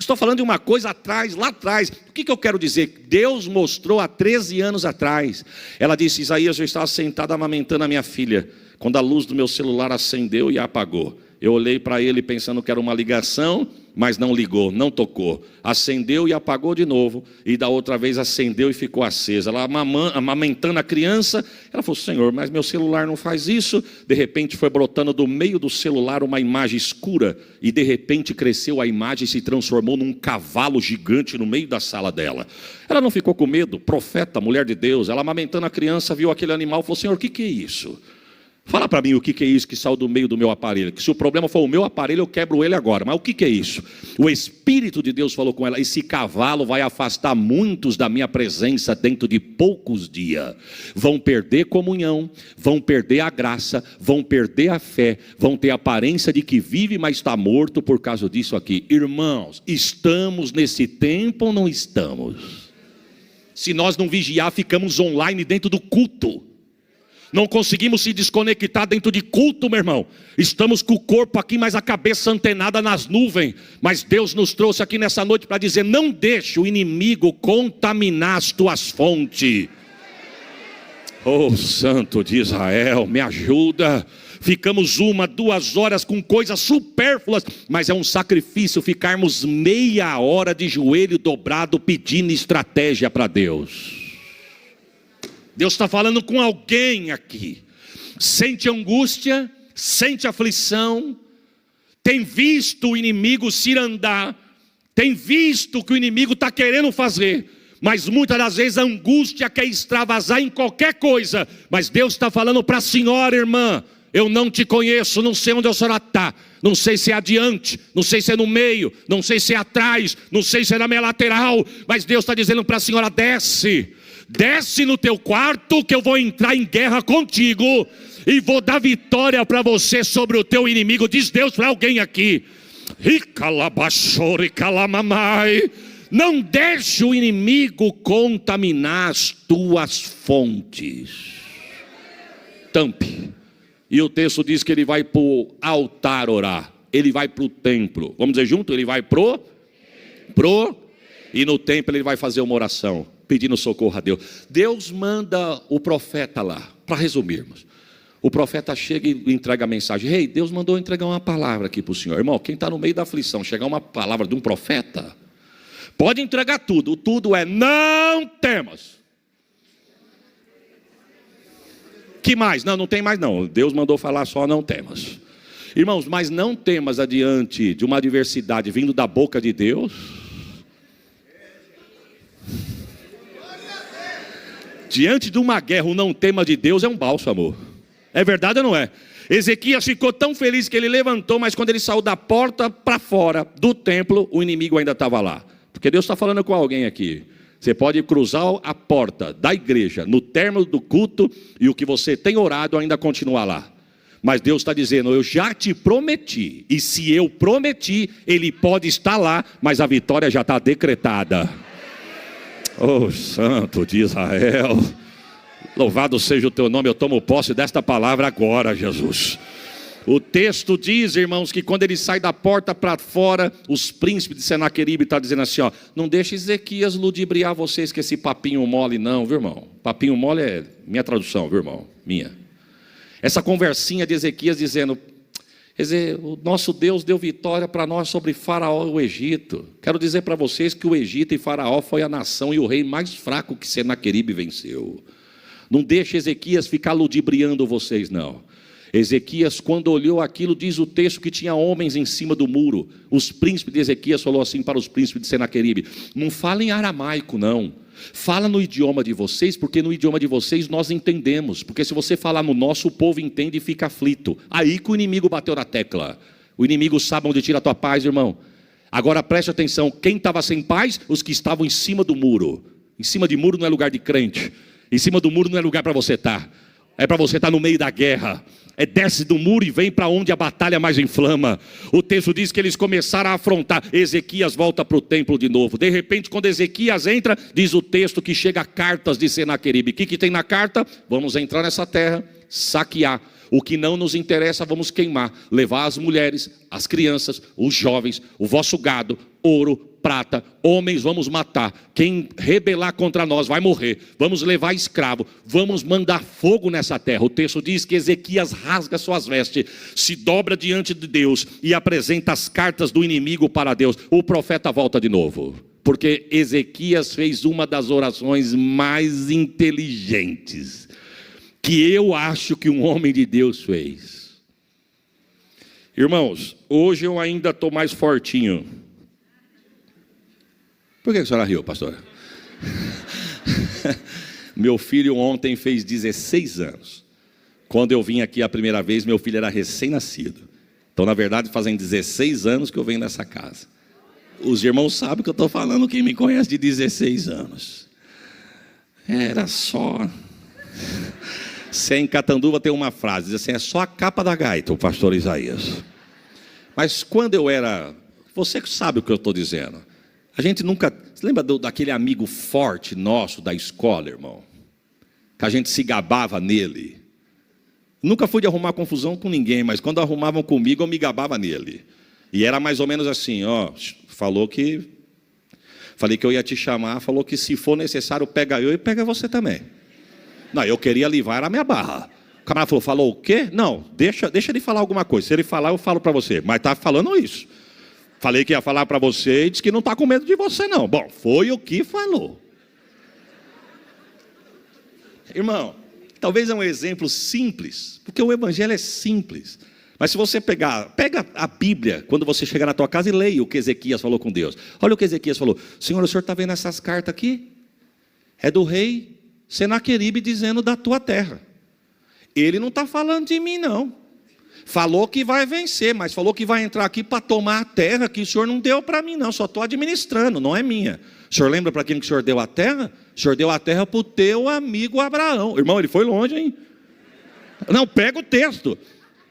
Speaker 1: Estou falando de uma coisa atrás, lá atrás. O que eu quero dizer? Deus mostrou há 13 anos atrás. Ela disse: Isaías, eu estava sentada amamentando a minha filha, quando a luz do meu celular acendeu e apagou. Eu olhei para ele pensando que era uma ligação, mas não ligou, não tocou. Acendeu e apagou de novo. E da outra vez acendeu e ficou acesa. Ela amamentando a criança, ela falou: Senhor, mas meu celular não faz isso. De repente foi brotando do meio do celular uma imagem escura. E de repente cresceu a imagem e se transformou num cavalo gigante no meio da sala dela. Ela não ficou com medo, profeta, mulher de Deus. Ela amamentando a criança, viu aquele animal e falou: Senhor, o que é isso? Fala para mim o que é isso que saiu do meio do meu aparelho. Que se o problema for o meu aparelho, eu quebro ele agora. Mas o que é isso? O Espírito de Deus falou com ela: esse cavalo vai afastar muitos da minha presença dentro de poucos dias. Vão perder comunhão, vão perder a graça, vão perder a fé, vão ter a aparência de que vive, mas está morto por causa disso aqui. Irmãos, estamos nesse tempo ou não estamos? Se nós não vigiar, ficamos online dentro do culto. Não conseguimos se desconectar dentro de culto, meu irmão. Estamos com o corpo aqui, mas a cabeça antenada nas nuvens. Mas Deus nos trouxe aqui nessa noite para dizer: não deixe o inimigo contaminar as tuas fontes. Oh, Santo de Israel, me ajuda. Ficamos 1, 2 horas com coisas supérfluas, mas é um sacrifício ficarmos meia hora de joelho dobrado pedindo estratégia para Deus. Deus está falando com alguém aqui. Sente angústia, sente aflição, tem visto o inimigo se andar, tem visto o que o inimigo está querendo fazer, mas muitas das vezes a angústia quer extravasar em qualquer coisa. Mas Deus está falando para a senhora, irmã: eu não te conheço, não sei onde a senhora está, não sei se é adiante, não sei se é no meio, não sei se é atrás, não sei se é na minha lateral, mas Deus está dizendo para a senhora: desce no teu quarto, que eu vou entrar em guerra contigo e vou dar vitória para você sobre o teu inimigo. Diz Deus para alguém aqui: não deixe o inimigo contaminar as tuas fontes. Tampe. E o texto diz que ele vai para o altar orar, ele vai para o templo. Vamos dizer junto? Ele vai pro e no templo ele vai fazer uma oração, pedindo socorro a Deus. Deus manda o profeta lá, para resumirmos. O profeta chega e entrega a mensagem: Rei, Deus mandou entregar uma palavra aqui para o senhor. Irmão, quem está no meio da aflição, chegar uma palavra de um profeta, pode entregar tudo. O tudo é: não temas. Que mais? Não tem mais não. Deus mandou falar só: não temas. Irmãos, mas não temas adiante de uma adversidade vindo da boca de Deus. Diante de uma guerra, o não tema de Deus é um bálsamo. É verdade ou não é? Ezequias ficou tão feliz que ele levantou, mas quando ele saiu da porta para fora do templo, o inimigo ainda estava lá. Porque Deus está falando com alguém aqui. Você pode cruzar a porta da igreja no término do culto e o que você tem orado ainda continuar lá. Mas Deus está dizendo, eu já te prometi. E se eu prometi, Ele pode estar lá, mas a vitória já está decretada. Oh, Santo de Israel. Louvado seja o teu nome, eu tomo posse desta palavra agora, Jesus. O texto diz, irmãos, que quando ele sai da porta para fora, os príncipes de Senaqueribe estão dizendo assim, ó, não deixe Ezequias ludibriar vocês com esse papinho mole não, viu irmão? Papinho mole é minha tradução, viu irmão? Minha. Essa conversinha de Ezequias dizendo, o nosso Deus deu vitória para nós sobre Faraó e o Egito. Quero dizer para vocês que o Egito e Faraó foi a nação e o rei mais fraco que Senaqueribe venceu. Não deixe Ezequias ficar ludibriando vocês não. Ezequias, quando olhou aquilo, diz o texto que tinha homens em cima do muro. Os príncipes de Ezequias falou assim para os príncipes de Senaqueribe, não fala em aramaico não, fala no idioma de vocês, porque no idioma de vocês nós entendemos, porque se você falar no nosso, o povo entende e fica aflito. Aí que o inimigo bateu na tecla. O inimigo sabe onde tira a tua paz, irmão. Agora preste atenção, quem estava sem paz? Os que estavam em cima do muro. Em cima de muro não é lugar de crente, em cima do muro não é lugar para você estar, é para você estar no meio da guerra. Desce do muro e vem para onde a batalha mais inflama. O texto diz que eles começaram a afrontar. Ezequias volta para o templo de novo. De repente, quando Ezequias entra, diz o texto que chega cartas de Senaqueribe. O que tem na carta? Vamos entrar nessa terra, saquear. O que não nos interessa, vamos queimar. Levar as mulheres, as crianças, os jovens, o vosso gado, ouro, prata, homens vamos matar. Quem rebelar contra nós vai morrer. Vamos levar escravo, vamos mandar fogo nessa terra. O texto diz que Ezequias rasga suas vestes, se dobra diante de Deus e apresenta as cartas do inimigo para Deus. O profeta volta de novo, porque Ezequias fez uma das orações mais inteligentes que eu acho que um homem de Deus fez. Irmãos, hoje eu ainda estou mais fortinho. Por que a senhora riu, pastor? Meu filho ontem fez 16 anos. Quando eu vim aqui a primeira vez, meu filho era recém-nascido. Então, na verdade, fazem 16 anos que eu venho nessa casa. Os irmãos sabem que eu estou falando, quem me conhece de 16 anos. Era só... Se em Catanduva tem uma frase, diz assim, é só a capa da gaita, o pastor Isaías. Mas quando eu era... Você sabe o que eu estou dizendo. A gente nunca... Você lembra daquele amigo forte nosso da escola, irmão? Que a gente se gabava nele. Nunca fui de arrumar confusão com ninguém, mas quando arrumavam comigo, eu me gabava nele. E era mais ou menos assim, ó, falei que eu ia te chamar, falou que se for necessário, pega eu e pega você também. Não, eu queria livrar a minha barra. O camarada falou o quê? Não, deixa ele falar alguma coisa. Se ele falar, eu falo para você. Mas está falando isso. Falei que ia falar para você e disse que não está com medo de você não. Bom, foi o que falou. Irmão, talvez é um exemplo simples, porque o evangelho é simples. Mas se você pega a Bíblia, quando você chegar na tua casa e leia o que Ezequias falou com Deus. Olha o que Ezequias falou. Senhor, o senhor está vendo essas cartas aqui? É do rei Senaqueribe dizendo da tua terra. Ele não está falando de mim não. Falou que vai vencer, mas falou que vai entrar aqui para tomar a terra que o senhor não deu para mim não, só estou administrando, não é minha. O senhor lembra para quem que o senhor deu a terra? O senhor deu a terra para o teu amigo Abraão. Irmão, ele foi longe, hein? Não, pega o texto.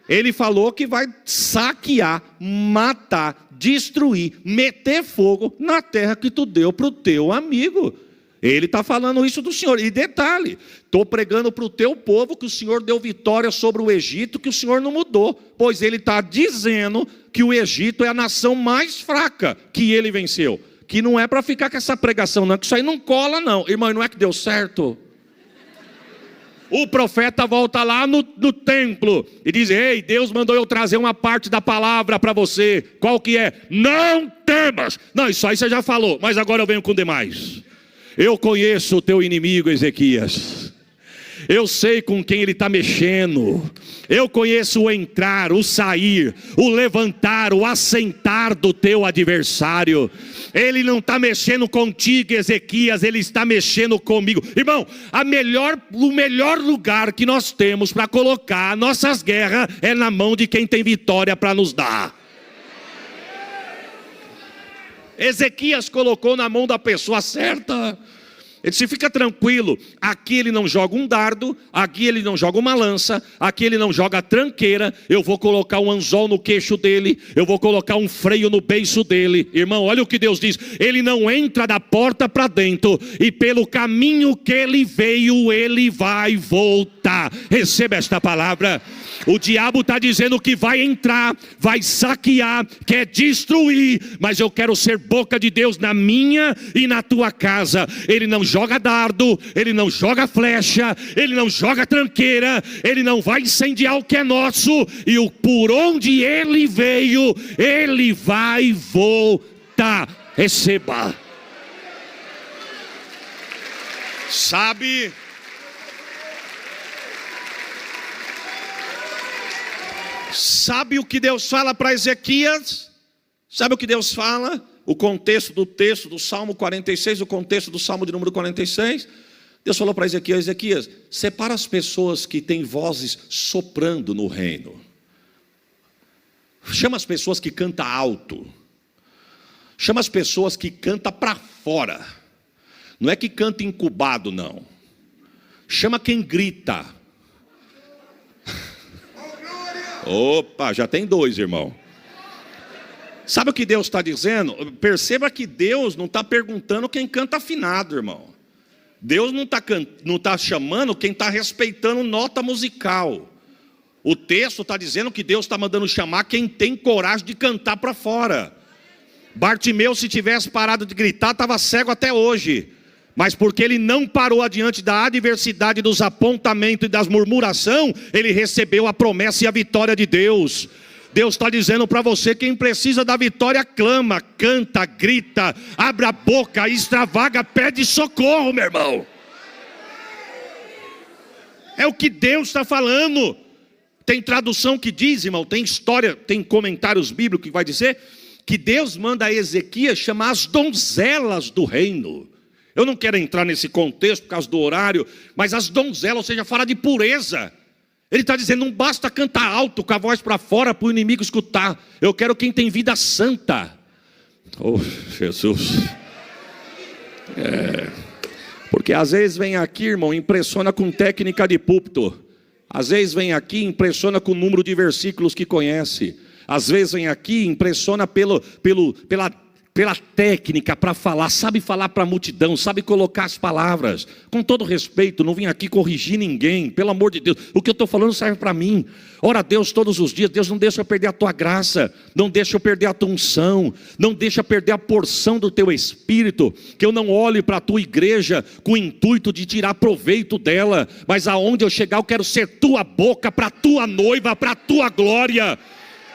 Speaker 1: Ele falou que vai saquear, matar, destruir, meter fogo na terra que tu deu para o teu amigo. Ele está falando isso do Senhor. E detalhe, estou pregando para o teu povo que o Senhor deu vitória sobre o Egito, que o Senhor não mudou. Pois ele está dizendo que o Egito é a nação mais fraca que ele venceu. Que não é para ficar com essa pregação não, que isso aí não cola não. Irmão, não é que deu certo? O profeta volta lá no templo e diz, ei, Deus mandou eu trazer uma parte da palavra para você. Qual que é? Não temas. Não, isso aí você já falou, mas agora eu venho com demais. Eu conheço o teu inimigo, Ezequias. Eu sei com quem ele está mexendo. Eu conheço o entrar, o sair, o levantar, o assentar do teu adversário. Ele não está mexendo contigo, Ezequias, ele está mexendo comigo. Irmão, o melhor lugar que nós temos para colocar nossas guerras é na mão de quem tem vitória para nos dar. Ezequias colocou na mão da pessoa certa. Ele disse: fica tranquilo, aqui ele não joga um dardo, aqui ele não joga uma lança, aqui ele não joga tranqueira. Eu vou colocar um anzol no queixo dele, eu vou colocar um freio no beiço dele. Irmão, olha o que Deus diz: ele não entra da porta para dentro, e pelo caminho que ele veio, ele vai voltar. Receba esta palavra. O diabo está dizendo que vai entrar, vai saquear, quer destruir, mas eu quero ser boca de Deus na minha e na tua casa. Ele não joga dardo, ele não joga flecha, ele não joga tranqueira, ele não vai incendiar o que é nosso, e por onde ele veio, ele vai voltar. Receba. Sabe o que Deus fala para Ezequias? Sabe o que Deus fala? O contexto do texto do Salmo 46, o contexto do Salmo de número 46. Deus falou para Ezequias: Ezequias, separa as pessoas que têm vozes soprando no reino. Chama as pessoas que cantam alto. Chama as pessoas que cantam para fora. Não é que canta incubado, não. Chama quem grita. Opa, já tem dois, irmão. Sabe o que Deus está dizendo? Perceba que Deus não está perguntando quem canta afinado, irmão. Deus não está chamando quem está respeitando nota musical. O texto está dizendo que Deus está mandando chamar quem tem coragem de cantar para fora. Bartimeu, se tivesse parado de gritar, estava cego até hoje. Mas porque ele não parou diante da adversidade, dos apontamentos e das murmuração, ele recebeu a promessa e a vitória de Deus. Deus está dizendo para você: quem precisa da vitória, clama, canta, grita, abre a boca, extravaga, pede socorro, meu irmão. É o que Deus está falando. Tem tradução que diz, irmão, tem história, tem comentários bíblicos que vai dizer que Deus manda a Ezequias chamar as donzelas do reino. Eu não quero entrar nesse contexto por causa do horário, mas as donzelas, ou seja, fala de pureza. Ele está dizendo: não basta cantar alto com a voz para fora para o inimigo escutar. Eu quero quem tem vida santa. Oh, Jesus. Porque às vezes vem aqui, irmão, impressiona com técnica de púlpito. Às vezes vem aqui, impressiona com o número de versículos que conhece. Às vezes vem aqui, impressiona pela técnica para falar, sabe falar para a multidão, sabe colocar as palavras. Com todo respeito, não vim aqui corrigir ninguém, pelo amor de Deus. O que eu estou falando serve para mim. Ora a Deus todos os dias. Deus não deixa eu perder a tua graça, não deixa eu perder a tua unção, não deixa eu perder a porção do teu espírito. Que eu não olhe para a tua igreja com o intuito de tirar proveito dela, mas aonde eu chegar eu quero ser tua boca para a tua noiva, para a tua glória.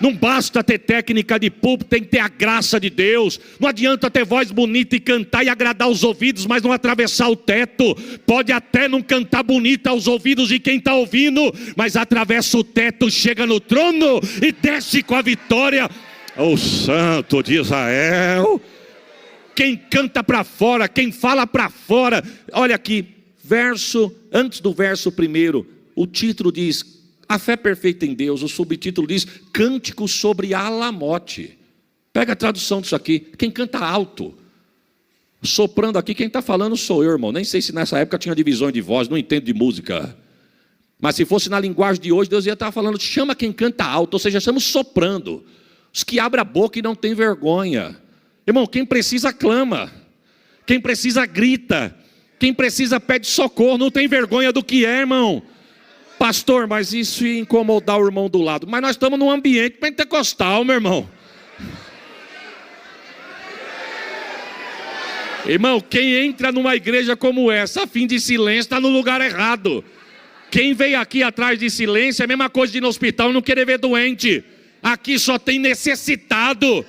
Speaker 1: Não basta ter técnica de púlpito, tem que ter a graça de Deus. Não adianta ter voz bonita e cantar e agradar os ouvidos, mas não atravessar o teto. Pode até não cantar bonita aos ouvidos de quem está ouvindo, mas atravessa o teto, chega no trono e desce com a vitória. O Santo de Israel. Quem canta para fora, quem fala para fora. Olha aqui, antes do verso primeiro, o título diz: a fé perfeita em Deus. O subtítulo diz: Cântico sobre Alamote. Pega a tradução disso aqui. Quem canta alto, soprando aqui, quem está falando sou eu, irmão. Nem sei se nessa época tinha divisões de voz, não entendo de música. Mas se fosse na linguagem de hoje, Deus ia estar falando: chama quem canta alto, ou seja, estamos soprando. Os que abrem a boca e não tem vergonha. Irmão, quem precisa clama, quem precisa grita, quem precisa pede socorro, não tem vergonha do que é, irmão. Pastor, mas isso ia incomodar o irmão do lado. Mas nós estamos num ambiente pentecostal, meu irmão. Irmão, quem entra numa igreja como essa, a fim de silêncio, está no lugar errado. Quem veio aqui atrás de silêncio é a mesma coisa de ir no hospital e não querer ver doente. Aqui só tem necessitado.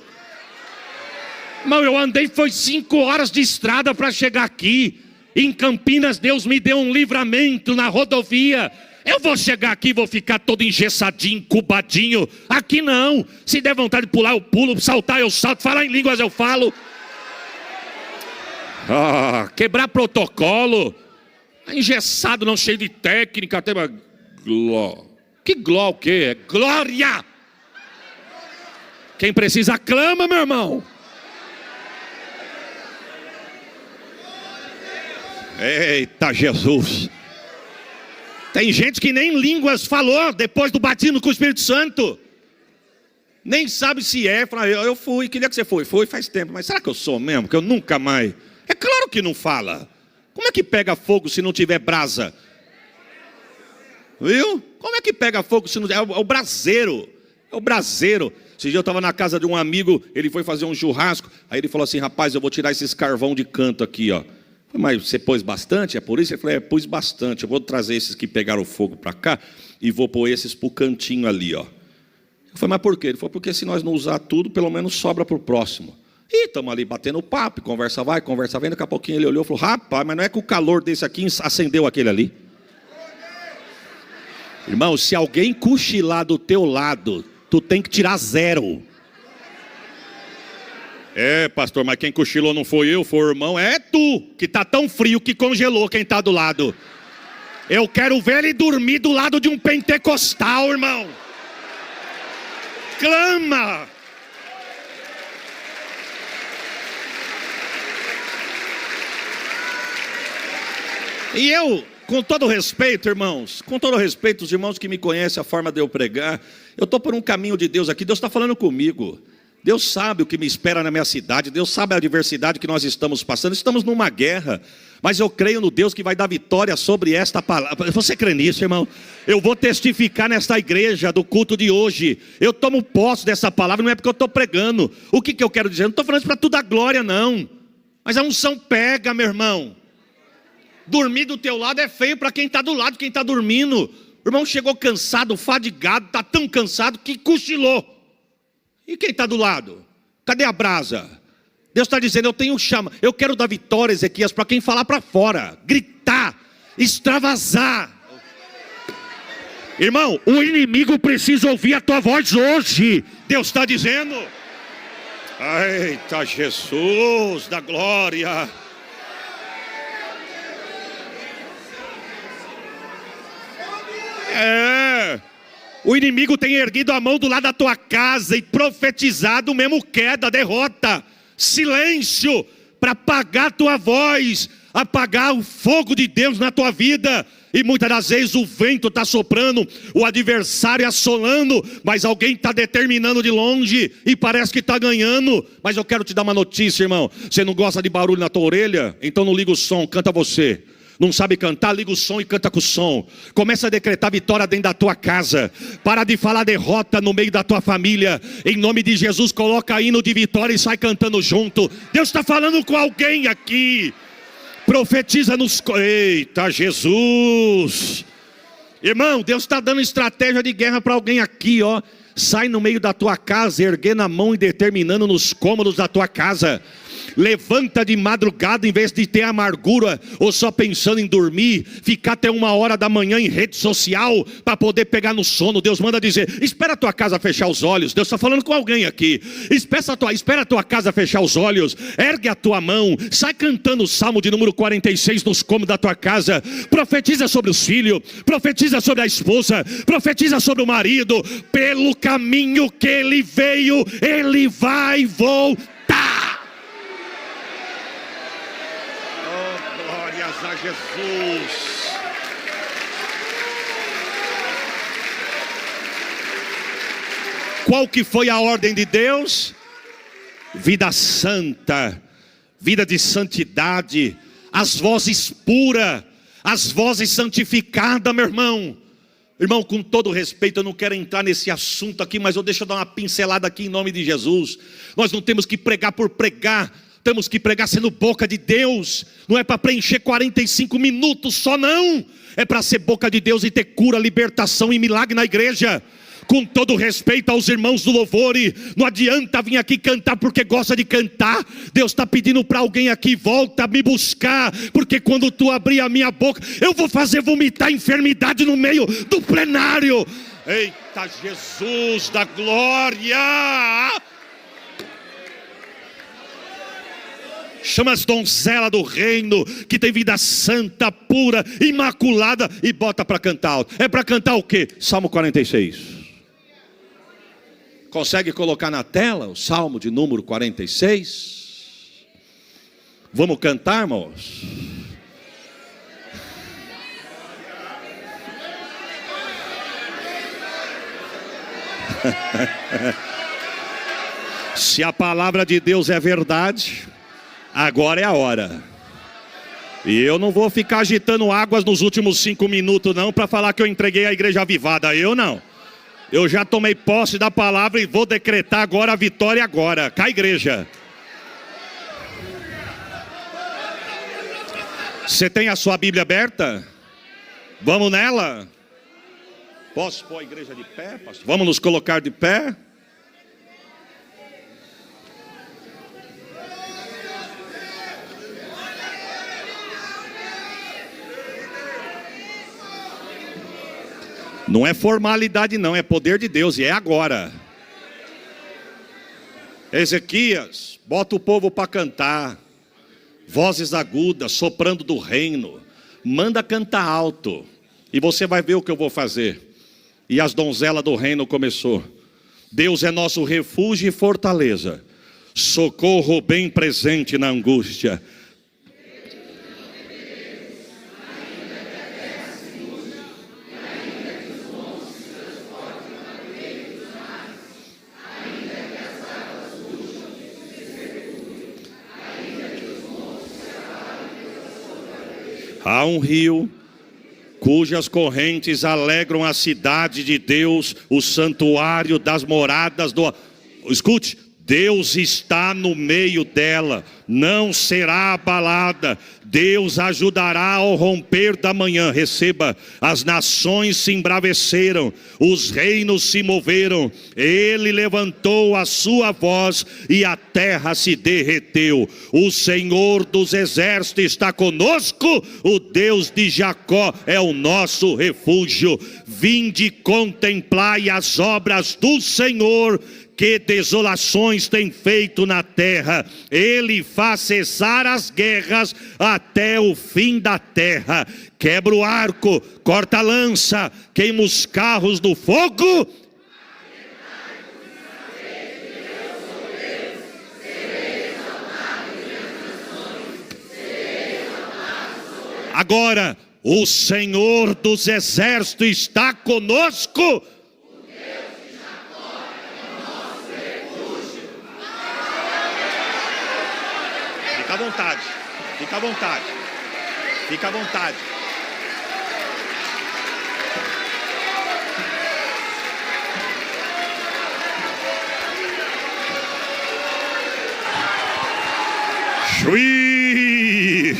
Speaker 1: Irmão, eu andei, foi 5 horas de estrada para chegar aqui. Em Campinas, Deus me deu um livramento na rodovia. Eu vou chegar aqui e vou ficar todo engessadinho, incubadinho. Aqui não. Se der vontade de pular, eu pulo. Saltar, eu salto. Falar em línguas, eu falo. Quebrar protocolo. Engessado, não, cheio de técnica. Até gló. Que gló o quê? É glória. Quem precisa clama, meu irmão. Eita Jesus. Tem gente que nem línguas falou depois do batismo com o Espírito Santo. Nem sabe se é. Fala, eu fui, que dia que você foi? Foi faz tempo, mas será que eu sou mesmo? Que eu nunca mais. É claro que não fala. Como é que pega fogo se não tiver brasa? Viu? Como é que pega fogo se não... É o braseiro. É o braseiro. Esse dia eu estava na casa de um amigo, ele foi fazer um churrasco. Aí ele falou assim, rapaz, eu vou tirar esses carvão de canto aqui, ó. Mas você pôs bastante? É por isso? Ele falou, pus bastante. Eu vou trazer esses que pegaram fogo para cá e vou pôr esses para o cantinho ali, ó. Eu falei, mas por quê? Ele falou, porque se nós não usar tudo, pelo menos sobra para o próximo. E estamos ali batendo papo, conversa vai, conversa vem. Daqui a pouquinho ele olhou e falou, rapaz, mas não é que o calor desse aqui acendeu aquele ali? Irmão, se alguém cochilar do teu lado, tu tem que tirar 0. Pastor, mas quem cochilou não foi eu, foi o irmão. É tu, que está tão frio que congelou quem está do lado. Eu quero ver ele dormir do lado de um pentecostal, irmão. Clama. E eu, com todo respeito, irmãos, com todo respeito, os irmãos que me conhecem, a forma de eu pregar, eu estou por um caminho de Deus aqui, Deus está falando comigo. Deus sabe o que me espera na minha cidade, Deus sabe a adversidade que nós estamos passando, estamos numa guerra, mas eu creio no Deus que vai dar vitória sobre esta palavra. Você crê nisso, irmão? Eu vou testificar nesta igreja do culto de hoje, eu tomo posse dessa palavra, não é porque eu estou pregando. O que eu quero dizer? Eu não estou falando isso para tu dar glória, não, mas a unção pega, meu irmão. Dormir do teu lado é feio para quem está do lado, quem está dormindo. O irmão chegou cansado, fadigado, está tão cansado que cochilou. E quem está do lado? Cadê a brasa? Deus está dizendo, eu quero dar vitória, Ezequias, para quem falar para fora, gritar, extravasar. Irmão, o inimigo precisa ouvir a tua voz hoje. Deus está dizendo. Eita Jesus da glória. O inimigo tem erguido a mão do lado da tua casa e profetizado o mesmo queda, derrota, silêncio, para apagar a tua voz, apagar o fogo de Deus na tua vida. E muitas das vezes o vento está soprando, o adversário assolando, mas alguém está determinando de longe e parece que está ganhando. Mas eu quero te dar uma notícia, irmão. Você não gosta de barulho na tua orelha? Então não liga o som, canta você. Não sabe cantar? Liga o som e canta com o som. Começa a decretar vitória dentro da tua casa. Para de falar derrota no meio da tua família. Em nome de Jesus, coloca hino de vitória e sai cantando junto. Deus está falando com alguém aqui. Profetiza nos... Eita Jesus. Irmão, Deus está dando estratégia de guerra para alguém aqui, ó. Sai no meio da tua casa, erguendo a mão e determinando nos cômodos da tua casa. Levanta de madrugada, em vez de ter amargura ou só pensando em dormir, ficar até 1h da manhã em rede social para poder pegar no sono. Deus manda dizer, espera a tua casa fechar os olhos. Deus está falando com alguém aqui. Espera a tua casa fechar os olhos, ergue a tua mão, sai cantando o Salmo de número 46 nos cômodos da tua casa. Profetiza sobre os filhos, profetiza sobre a esposa, profetiza sobre o marido. Pelo caminho que ele veio, ele vai voltar. A Jesus. Qual que foi a ordem de Deus? Vida santa, vida de santidade, as vozes puras, as vozes santificadas, meu irmão. Irmão, com todo respeito, eu não quero entrar nesse assunto aqui, mas deixa eu dar uma pincelada aqui em nome de Jesus. Nós não temos que pregar por pregar. Temos que pregar sendo boca de Deus. Não é para preencher 45 minutos só, não. É para ser boca de Deus e ter cura, libertação e milagre na igreja. Com todo respeito aos irmãos do louvor, não adianta vir aqui cantar porque gosta de cantar. Deus está pedindo para alguém aqui: volta a me buscar, porque quando tu abrir a minha boca, eu vou fazer vomitar enfermidade no meio do plenário. Eita Jesus da glória! Chama as donzelas do reino, que tem vida santa, pura, imaculada, e bota para cantar. É para cantar o quê? Salmo 46. Consegue colocar na tela o Salmo de número 46? Vamos cantar, irmãos? Se a palavra de Deus é verdade, agora é a hora. E eu não vou ficar agitando águas nos últimos 5 minutos não, para falar que eu entreguei a igreja avivada. Eu não. Eu já tomei posse da palavra e vou decretar agora a vitória agora. Cá, igreja. Você tem a sua Bíblia aberta? Vamos nela? Posso pôr a igreja de pé, pastor? Vamos nos colocar de pé? Não é formalidade não, é poder de Deus, e é agora. Ezequias, bota o povo para cantar. Vozes agudas, soprando do reino. Manda cantar alto. E você vai ver o que eu vou fazer. E as donzelas do reino começou. Deus é nosso refúgio e fortaleza, socorro bem presente na angústia. Há um rio cujas correntes alegram a cidade de Deus, o santuário das moradas do... Escute, Deus está no meio dela, não será abalada. Deus ajudará ao romper da manhã. Receba: as nações se embraveceram, os reinos se moveram. Ele levantou a sua voz e a terra se derreteu. O Senhor dos exércitos está conosco, o Deus de Jacó é o nosso refúgio. Vinde, contemplai as obras do Senhor, que desolações tem feito na terra. Ele faz cessar as guerras até o fim da terra. Quebra o arco, corta a lança, queima os carros do fogo. Agora, o Senhor dos exércitos está conosco. Fica à vontade, fica à vontade, fica à vontade. Chui!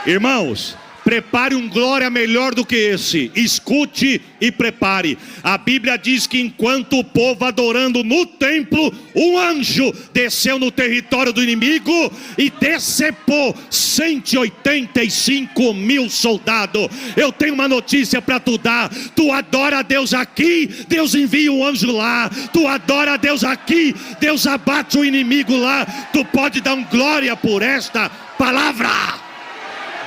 Speaker 1: Irmãos, prepare um glória melhor do que esse. Escute e prepare. A Bíblia diz que enquanto o povo adorando no templo, um anjo desceu no território do inimigo e decepou 185 mil soldados. Eu tenho uma notícia para tu dar. Tu adora a Deus aqui, Deus envia um anjo lá. Tu adora a Deus aqui, Deus abate o inimigo lá. Tu pode dar um glória por esta palavra.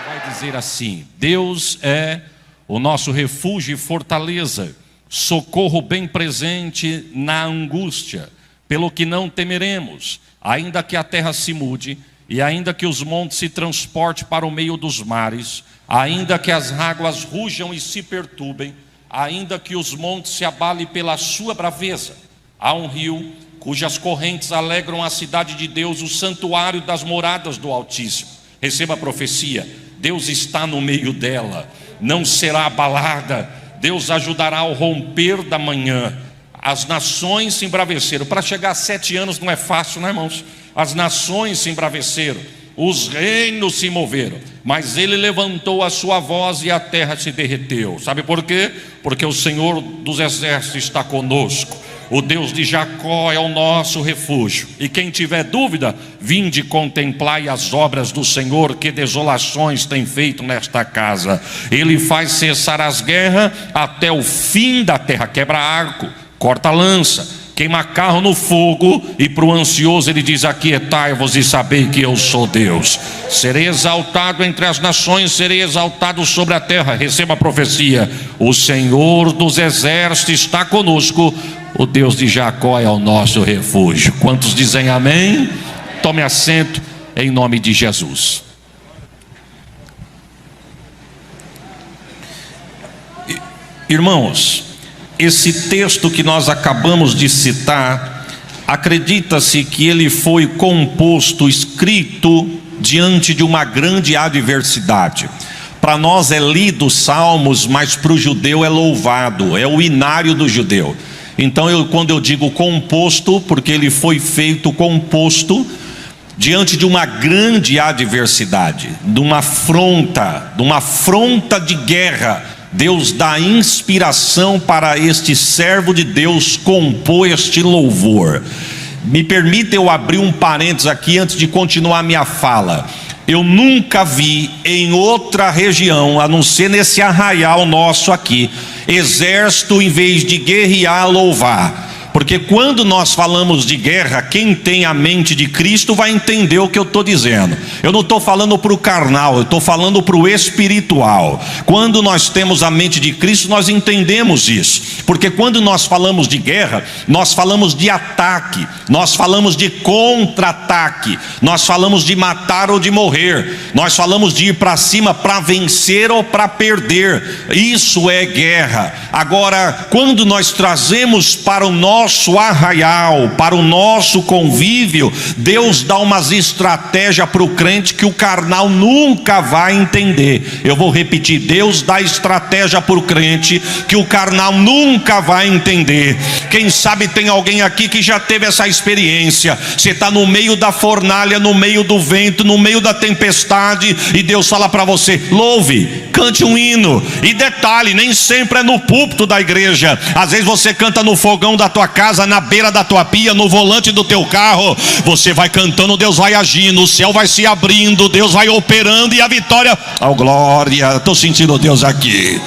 Speaker 4: Vai dizer assim: Deus é o nosso refúgio e fortaleza, socorro bem presente na angústia, pelo que não temeremos, ainda que a terra se mude, e ainda que os montes se transportem para o meio dos mares, ainda que as águas rujam e se perturbem, ainda que os montes se abalem pela sua braveza. Há um rio cujas correntes alegram a cidade de Deus, o santuário das moradas do Altíssimo. Receba a profecia: Deus está no meio dela, não será abalada. Deus ajudará ao romper da manhã. As nações se embraveceram. Para chegar a 7 anos não é fácil, né, irmãos? As nações se embraveceram. os reinos se moveram, mas ele levantou a sua voz e a terra se derreteu. Sabe por quê? Porque o Senhor dos exércitos está conosco. O Deus de Jacó é o nosso refúgio. E quem tiver dúvida, vinde contemplai as obras do Senhor, que desolações tem feito nesta casa. Ele faz cessar as guerras até o fim da terra. Quebra arco, corta lança, queima carro no fogo, e para o ansioso ele diz: aquietai-vos e sabei que eu sou Deus. Serei exaltado entre as nações, serei exaltado sobre a terra. Receba a profecia: o Senhor dos exércitos está conosco, o Deus de Jacó é o nosso refúgio. Quantos dizem amém? Tome assento em nome de Jesus. Irmãos, esse texto que nós acabamos de citar, acredita-se que ele foi composto, escrito diante de uma grande adversidade. Para nós é lido Salmos, mas para o judeu é louvado, é o inário do judeu. Então quando eu digo composto, porque ele foi feito composto diante de uma grande adversidade, de uma afronta de guerra. Deus dá inspiração para este servo de Deus compor este louvor. Me permita eu abrir um parênteses aqui antes de continuar minha fala. Eu nunca vi em outra região, a não ser nesse arraial nosso aqui, exército em vez de guerrear, louvar. Porque quando nós falamos de guerra, quem tem a mente de Cristo vai entender o que eu estou dizendo. Eu não estou falando para o carnal, eu estou falando para o espiritual. Quando nós temos a mente de Cristo, nós entendemos isso. Porque quando nós falamos de guerra, nós falamos de ataque, nós falamos de contra-ataque, nós falamos de matar ou de morrer, nós falamos de ir para cima para vencer ou para perder. Isso é guerra. Agora, quando nós trazemos para o nosso arraial, para o nosso convívio, Deus dá umas estratégias para o crente que o carnal nunca vai entender. Eu vou repetir: Deus dá estratégia para o crente que o carnal nunca vai entender. Quem sabe tem alguém aqui que já teve essa experiência. Você está no meio da fornalha, no meio do vento, no meio da tempestade, e Deus fala para você: louve, cante um hino. E detalhe, nem sempre é no púlpito da igreja. Às vezes você canta no fogão da tua casa, na beira da tua pia, no volante do teu carro. Você vai cantando, Deus vai agindo, o céu vai se abrindo, Deus vai operando, e a vitória, oh glória, estou sentindo Deus aqui.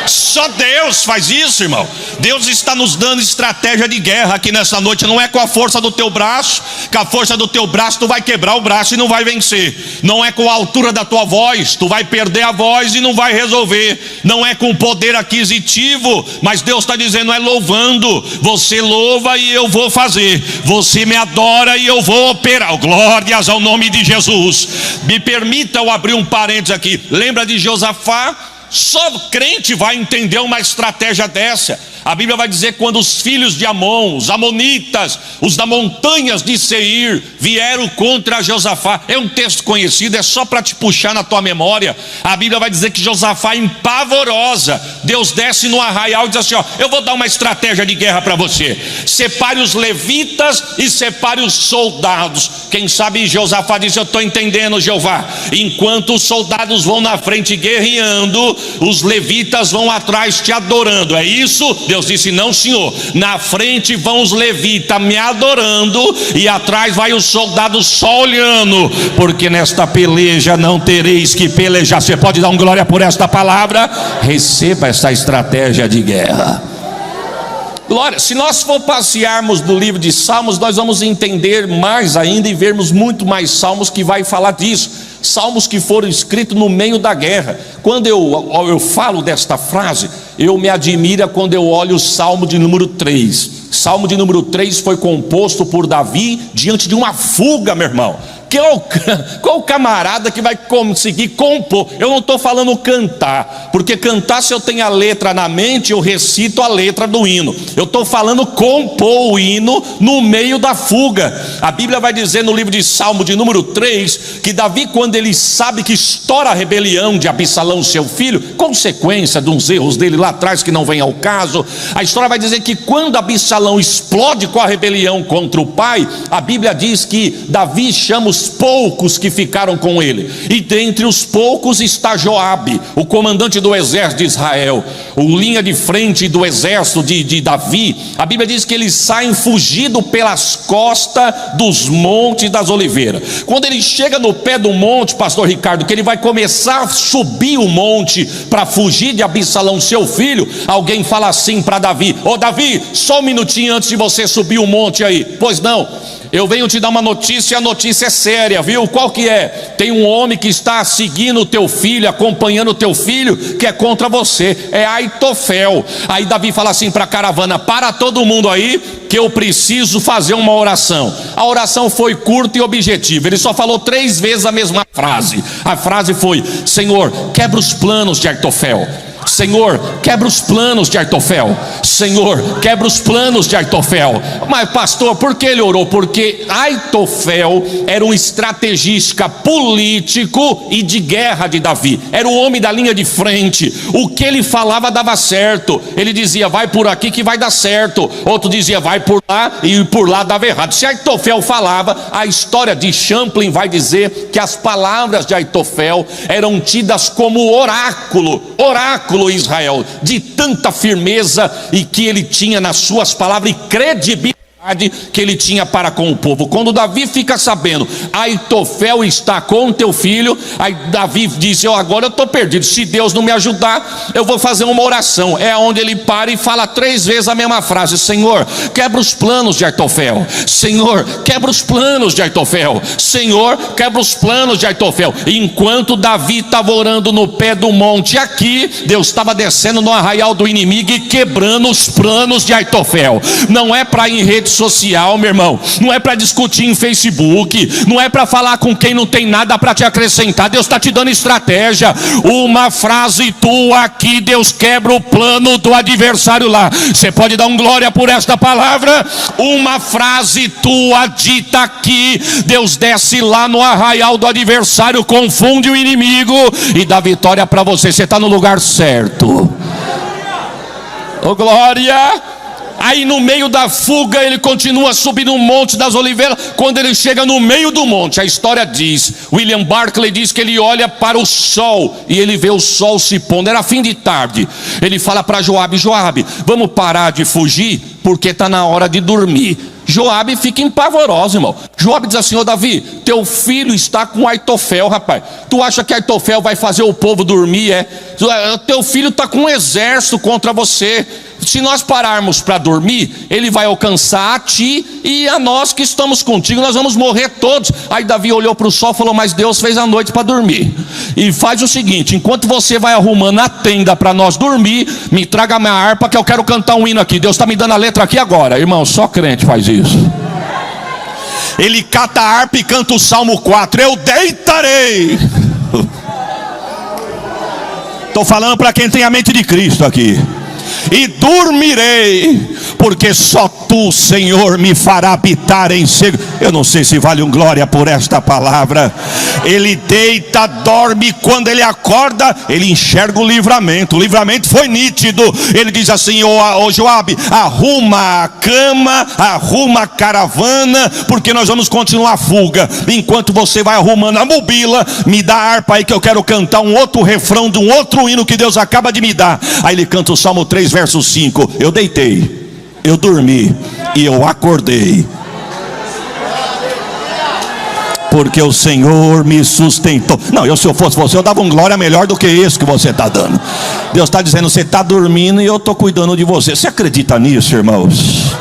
Speaker 4: Só Deus faz isso, irmão. Deus está nos dando estratégia de guerra aqui nessa noite. Não é com a força do teu braço. Com a força do teu braço tu vai quebrar o braço e não vai vencer. Não é com a altura da tua voz, tu vai perder a voz e não vai resolver. Não é com o poder aquisitivo, mas Deus está dizendo: é louvando. Você louva e eu vou fazer. Você me adora e eu vou operar. Glórias ao nome de Jesus. Me permita eu abrir um parênteses aqui. Lembra de Josafá? Só crente vai entender uma estratégia dessa. A Bíblia vai dizer: quando os filhos de Amon, os amonitas, os da montanhas de Seir, vieram contra Josafá. É um texto conhecido, é só para te puxar na tua memória. A Bíblia vai dizer que Josafá, empavorosa, Deus desce no arraial e diz assim: ó, eu vou dar uma estratégia de guerra para você. Separe os levitas e separe os soldados. Quem sabe Josafá diz: eu estou entendendo, Jeová. Enquanto os soldados vão na frente guerreando, os levitas vão atrás te adorando. É isso? Deus disse: não, senhor, na frente vão os levitas me adorando e atrás vai os soldados só olhando, porque nesta peleja não tereis que pelejar. Você pode dar um glória por esta palavra? Receba essa estratégia de guerra. Glória. Se nós for passearmos no livro de Salmos, nós vamos entender mais ainda e vermos muito mais salmos que vai falar disso. Salmos que foram escritos no meio da guerra. Quando eu falo desta frase, eu me admiro quando eu olho o Salmo de número 3. Salmo de número 3 foi composto por Davi diante de uma fuga, meu irmão. Qual camarada que vai conseguir compor? Eu não estou falando cantar, porque cantar, se eu tenho a letra na mente, eu recito a letra do hino. Eu estou falando compor o hino no meio da fuga. A Bíblia vai dizer no livro de Salmo de número 3, que Davi, quando ele sabe que estoura a rebelião de Absalão, seu filho, consequência de uns erros dele lá atrás que não vem ao caso, a história vai dizer que quando Absalão explode com a rebelião contra o pai, a Bíblia diz que Davi chama os os poucos que ficaram com ele. E dentre os poucos está Joabe, o comandante do exército de Israel, o linha de frente do exército de Davi. A Bíblia diz que eles saem fugido pelas costas dos montes das oliveiras. Quando ele chega no pé do monte, pastor Ricardo, que ele vai começar a subir o monte para fugir de Absalão, seu filho, alguém fala assim para Davi: ô Davi, só um minutinho antes de você subir o monte aí. Pois não, eu venho te dar uma notícia, a notícia é séria, viu? Qual que é? Tem um homem que está seguindo o teu filho, acompanhando o teu filho, que é contra você, é Aitofel. Aí Davi fala assim para a caravana: para todo mundo aí, que eu preciso fazer uma oração. A oração foi curta e objetiva, ele só falou 3 vezes a mesma frase. A frase foi: Senhor, quebra os planos de Aitofel. Senhor, quebra os planos de Aitofel. Senhor, quebra os planos de Aitofel. Mas pastor, por que ele orou? Porque Aitofel era um estrategista político e de guerra de Davi. Era o homem da linha de frente. O que ele falava dava certo. Ele dizia: vai por aqui que vai dar certo. Outro dizia: vai por lá, e por lá dava errado. Se Aitofel falava, a história de Champlin vai dizer que as palavras de Aitofel eram tidas como oráculo em Israel, de tanta firmeza e que ele tinha nas suas palavras e credibilidade que ele tinha para com o povo. Quando Davi fica sabendo: Aitofel está com teu filho, aí Davi disse: agora eu estou perdido, se Deus não me ajudar, eu vou fazer uma oração. É onde ele para e fala 3 vezes a mesma frase: Senhor, quebra os planos de Aitofel. Senhor, quebra os planos de Aitofel. Senhor, quebra os planos de Aitofel. Enquanto Davi estava orando no pé do monte aqui, Deus estava descendo no arraial do inimigo e quebrando os planos de Aitofel. Não é para ir em rede social, meu irmão, não é para discutir em Facebook, não é para falar com quem não tem nada para te acrescentar. Deus está te dando estratégia. Uma frase tua aqui, Deus quebra o plano do adversário lá. Você pode dar um glória por esta palavra? Uma frase tua dita aqui, Deus desce lá no arraial do adversário, confunde o inimigo e dá vitória para você. Você está no lugar certo. Oh glória! Aí no meio da fuga ele continua subindo o monte das oliveiras. Quando ele chega no meio do monte, a história diz, William Barclay diz que ele olha para o sol e ele vê o sol se pondo. Era fim de tarde. Ele fala para Joabe: Joabe, vamos parar de fugir porque está na hora de dormir. Joabe fica empavoroso, irmão. Joabe diz assim: ô Davi, teu filho está com Aitofel, rapaz. Tu acha que Aitofel vai fazer o povo dormir? Teu filho está com um exército contra você. Se nós pararmos para dormir, ele vai alcançar a ti e a nós que estamos contigo, nós vamos morrer todos. Aí Davi olhou para o sol e falou: mas Deus fez a noite para dormir. E faz o seguinte: enquanto você vai arrumando a tenda para nós dormir, me traga a minha harpa que eu quero cantar um hino aqui. Deus está me dando a letra aqui agora. Irmão, só crente faz isso. Ele cata a harpa e canta o Salmo 4. Eu deitarei. Estou falando para quem tem a mente de Cristo aqui. E dormirei, porque só tu, Senhor, me fará habitar em seguro. Eu não sei se vale um glória por esta palavra. Ele deita, dorme, quando ele acorda, ele enxerga o livramento. O livramento foi nítido. Ele diz assim: ô Joabe, arruma a cama, arruma a caravana, porque nós vamos continuar a fuga. Enquanto você vai arrumando a mobila, me dá a harpa aí que eu quero cantar um outro refrão de um outro hino que Deus acaba de me dar. Aí ele canta o Salmo 3, verso 5. Eu deitei, eu dormi e eu acordei, porque o Senhor me sustentou. Não, se eu fosse você, eu dava um glória melhor do que esse que você está dando. Deus está dizendo: você está dormindo e eu estou cuidando de você. Você acredita nisso, irmãos?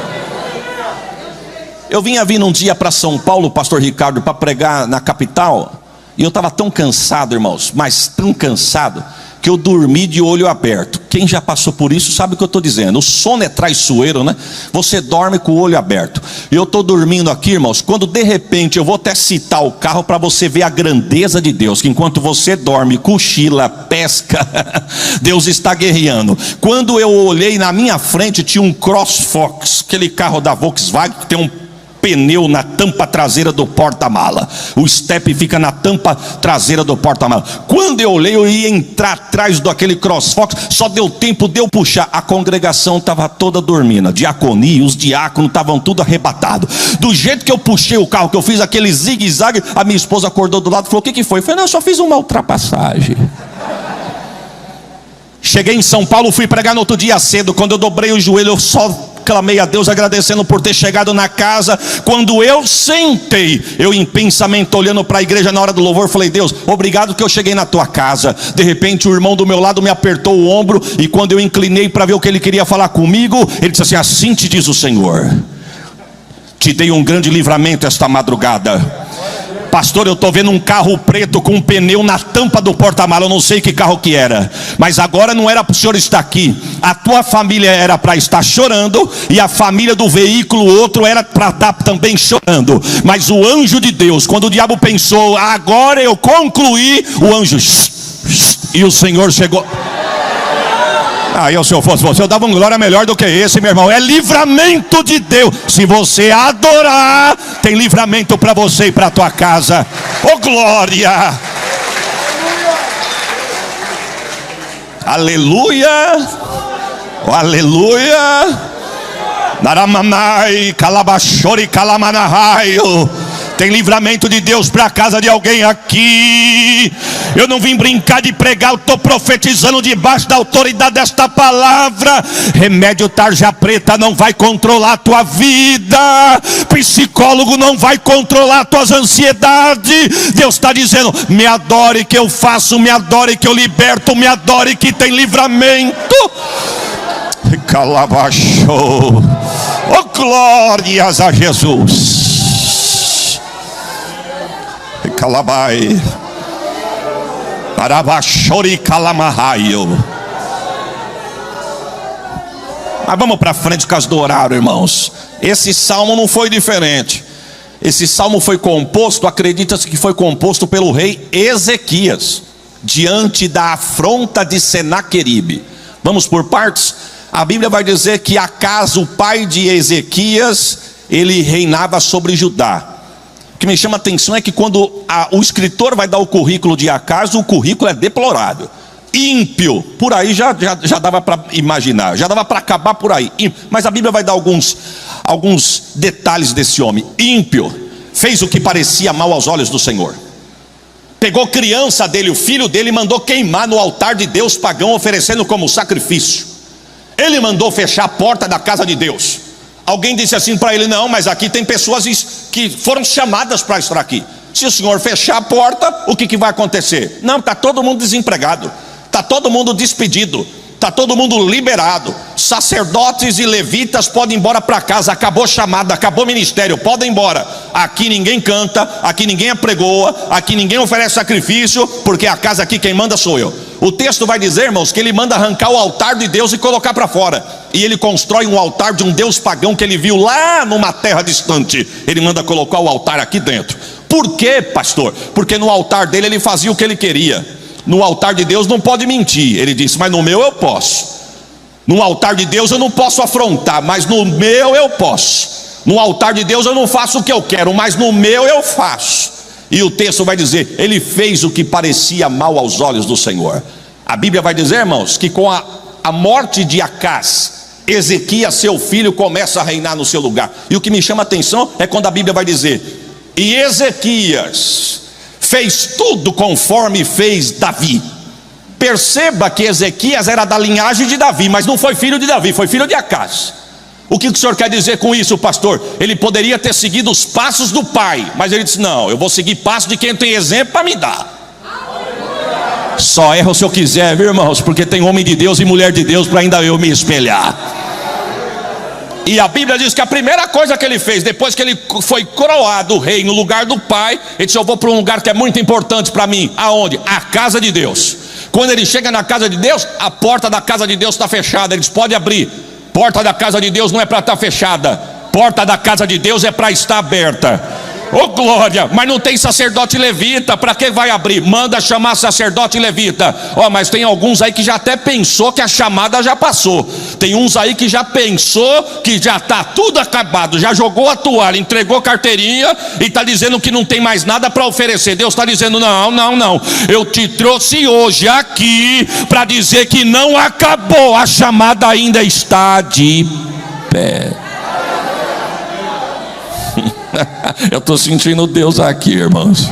Speaker 4: Eu vinha vindo um dia para São Paulo, pastor Ricardo, para pregar na capital, e eu estava tão cansado, irmãos, mas tão cansado, que eu dormi de olho aberto. Quem já passou por isso sabe o que eu estou dizendo. O sono é traiçoeiro, né? Você dorme com o olho aberto. E eu estou dormindo aqui, irmãos, quando de repente eu vou até citar o carro para você ver a grandeza de Deus, que enquanto você dorme, cochila, pesca, Deus está guerreando. Quando eu olhei na minha frente, tinha um CrossFox, aquele carro da Volkswagen que tem
Speaker 5: pneu na tampa traseira do porta-mala. O step fica na tampa traseira do porta-mala. Quando eu olhei, eu ia entrar atrás daquele CrossFox, só deu tempo de eu puxar. A congregação estava toda dormindo, a diaconia, os diáconos estavam tudo arrebatados. Do jeito que eu puxei o carro, que eu fiz aquele zigue-zague, a minha esposa acordou do lado e falou: o que foi? Eu falei: não, eu só fiz uma ultrapassagem. Cheguei em São Paulo, fui pregar no outro dia cedo. Quando eu dobrei o joelho, eu só clamei a Deus agradecendo por ter chegado na casa. Quando eu sentei, eu em pensamento olhando para a igreja na hora do louvor, falei: Deus, obrigado que eu cheguei na tua casa. De repente o irmão do meu lado me apertou o ombro, e quando eu inclinei para ver o que ele queria falar comigo, ele disse assim: assim te diz o Senhor, te dei um grande livramento esta madrugada. Pastor, eu estou vendo um carro preto com um pneu na tampa do porta-mala. Eu não sei que carro que era, mas agora não era para o senhor estar aqui. A tua família era para estar chorando, e a família do veículo outro era para estar também chorando. Mas o anjo de Deus, quando o diabo pensou: agora eu concluí, o anjo e o Senhor chegou. Se eu fosse você, eu dava um glória melhor do que esse, meu irmão. É livramento de Deus. Se você adorar, tem livramento para você e para a tua casa. Oh, glória! Aleluia! Oh, aleluia! Naramamai, calabachori, calamanarraio. Tem livramento de Deus para a casa de alguém aqui. Eu não vim brincar de pregar, eu estou profetizando debaixo da autoridade desta palavra. Remédio tarja preta não vai controlar a tua vida. Psicólogo não vai controlar as tuas ansiedades. Deus está dizendo: me adore que eu faço, me adore que eu liberto, me adore que tem livramento. Calabachou. Oh, glórias a Jesus. Calabai, Arabachori Calamahaio. Mas vamos para frente, caso do horário, irmãos. Esse salmo não foi diferente. Esse salmo foi composto, acredita-se que foi composto pelo rei Ezequias, diante da afronta de Senaqueribe. Vamos por partes. A Bíblia vai dizer que Acas, o pai de Ezequias, ele reinava sobre Judá. O que me chama a atenção é que quando o escritor vai dar o currículo de Acas, o currículo é deplorável. Ímpio, por aí já dava para imaginar, já dava para acabar por aí. Mas a Bíblia vai dar alguns detalhes desse homem. Ímpio, fez o que parecia mal aos olhos do Senhor. Pegou criança dele, o filho dele, e mandou queimar no altar de Deus pagão, oferecendo como sacrifício. Ele mandou fechar a porta da casa de Deus. Alguém disse assim para ele: não, mas aqui tem pessoas que foram chamadas para estar aqui. Se o senhor fechar a porta, o que vai acontecer? Não, está todo mundo desempregado, está todo mundo despedido, está todo mundo liberado. Sacerdotes e levitas podem ir embora para casa. Acabou chamada, acabou ministério, podem ir embora. Aqui ninguém canta, aqui ninguém apregoa, aqui ninguém oferece sacrifício, porque a casa aqui quem manda sou eu. O texto vai dizer, irmãos, que ele manda arrancar o altar de Deus e colocar para fora. E ele constrói um altar de um Deus pagão que ele viu lá numa terra distante. Ele manda colocar o altar aqui dentro. Por quê, pastor? Porque no altar dele ele fazia o que ele queria. No altar de Deus não pode mentir. Ele disse: mas no meu eu posso. No altar de Deus eu não posso afrontar, mas no meu eu posso. No altar de Deus eu não faço o que eu quero, mas no meu eu faço. E o texto vai dizer: ele fez o que parecia mal aos olhos do Senhor. A Bíblia vai dizer, irmãos, que com a morte de Acas, Ezequias, seu filho, começa a reinar no seu lugar. E o que me chama a atenção é quando a Bíblia vai dizer: e Ezequias fez tudo conforme fez Davi. Perceba que Ezequias era da linhagem de Davi, mas não foi filho de Davi, foi filho de Acas. O que o senhor quer dizer com isso, pastor? Ele poderia ter seguido os passos do pai, mas ele disse: não, eu vou seguir passos de quem tem exemplo para me dar. Só erro se eu quiser, viu, irmãos? Porque tem homem de Deus e mulher de Deus para ainda eu me espelhar. E a Bíblia diz que a primeira coisa que ele fez, depois que ele foi coroado rei no lugar do pai, ele disse: eu vou para um lugar que é muito importante para mim. Aonde? A casa de Deus. Quando ele chega na casa de Deus, a porta da casa de Deus está fechada. Ele diz: pode abrir. Porta da casa de Deus não é para estar fechada, porta da casa de Deus é para estar aberta. Ô glória, mas não tem sacerdote levita, para que vai abrir? Manda chamar sacerdote levita. Ó, mas tem alguns aí que já até pensou que a chamada já passou. Tem uns aí que já pensou que já está tudo acabado, já jogou a toalha, entregou carteirinha e está dizendo que não tem mais nada para oferecer. Deus está dizendo: não, não, não, eu te trouxe hoje aqui para dizer que não acabou, a chamada ainda está de pé. Eu estou sentindo Deus aqui, irmãos.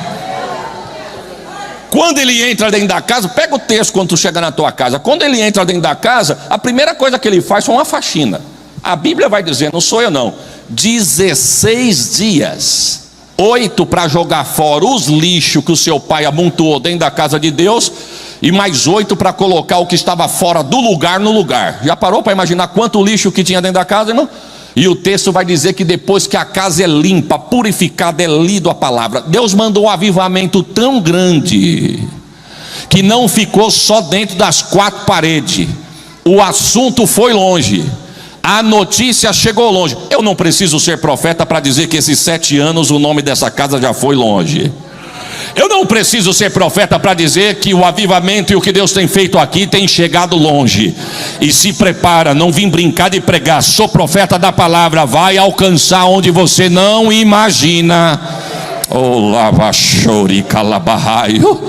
Speaker 5: Quando ele entra dentro da casa, pega o texto quando tu chega na tua casa. Quando ele entra dentro da casa, a primeira coisa que ele faz é uma faxina. A Bíblia vai dizer, não sou eu não, 16 dias, 8 para jogar fora os lixos que o seu pai amontoou dentro da casa de Deus, e mais 8 para colocar o que estava fora do lugar no lugar. Já parou para imaginar quanto lixo que tinha dentro da casa, irmão? E o texto vai dizer que depois que a casa é limpa, purificada, é lido a palavra, Deus mandou um avivamento tão grande que não ficou só dentro das 4 paredes. O assunto foi longe, a notícia chegou longe. Eu não preciso ser profeta para dizer que esses 7 anos o nome dessa casa já foi longe. Eu não preciso ser profeta para dizer que o avivamento e o que Deus tem feito aqui tem chegado longe. E se prepara, não vim brincar de pregar, sou profeta da palavra, vai alcançar onde você não imagina. Oh, lavachori calabarraio.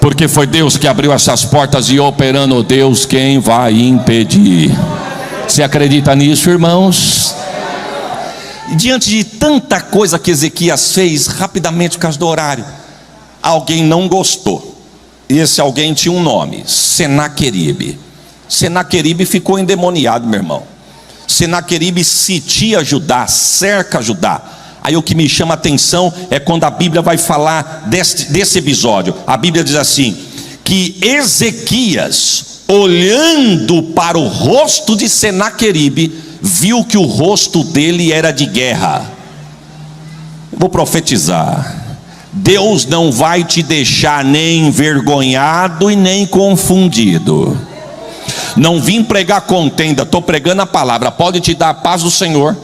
Speaker 5: Porque foi Deus que abriu essas portas, e operando Deus, quem vai impedir? Você acredita nisso, irmãos? Diante de tanta coisa que Ezequias fez, rapidamente, por causa do horário, alguém não gostou. E esse alguém tinha um nome: Senaqueribe. Senaqueribe ficou endemoniado, meu irmão. Senaqueribe sitia Judá, cerca Judá. Aí o que me chama a atenção é quando a Bíblia vai falar desse episódio. A Bíblia diz assim, que Ezequias, olhando para o rosto de Senaqueribe, viu que o rosto dele era de guerra. Vou profetizar: Deus não vai te deixar nem envergonhado e nem confundido. Não vim pregar contenda, estou pregando a palavra. Pode te dar a paz do Senhor,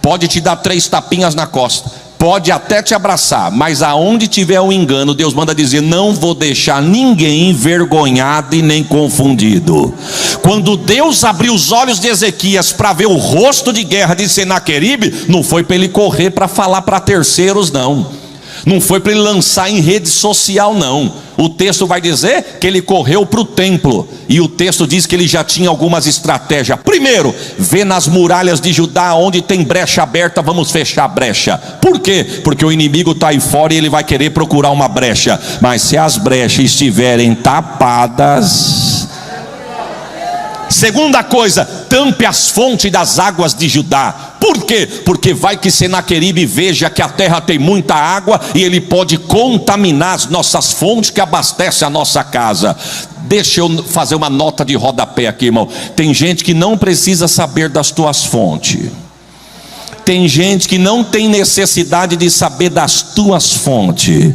Speaker 5: pode te dar 3 tapinhas na costa, pode até te abraçar, mas aonde tiver um engano, Deus manda dizer: não vou deixar ninguém envergonhado e nem confundido. Quando Deus abriu os olhos de Ezequias para ver o rosto de guerra de Senaqueribe, não foi para ele correr para falar para terceiros, não. Não foi para ele lançar em rede social, não. O texto vai dizer que ele correu para o templo, e o texto diz que ele já tinha algumas estratégias. Primeiro, vê nas muralhas de Judá onde tem brecha aberta, vamos fechar a brecha. Por quê? Porque o inimigo está aí fora e ele vai querer procurar uma brecha. Mas se as brechas estiverem tapadas... Segunda coisa, tampe as fontes das águas de Judá. Por quê? Porque vai que Senaqueribe veja que a terra tem muita água e ele pode contaminar as nossas fontes que abastecem a nossa casa. Deixa eu fazer uma nota de rodapé aqui, irmão. Tem gente que não precisa saber das tuas fontes. Tem gente que não tem necessidade de saber das tuas fontes.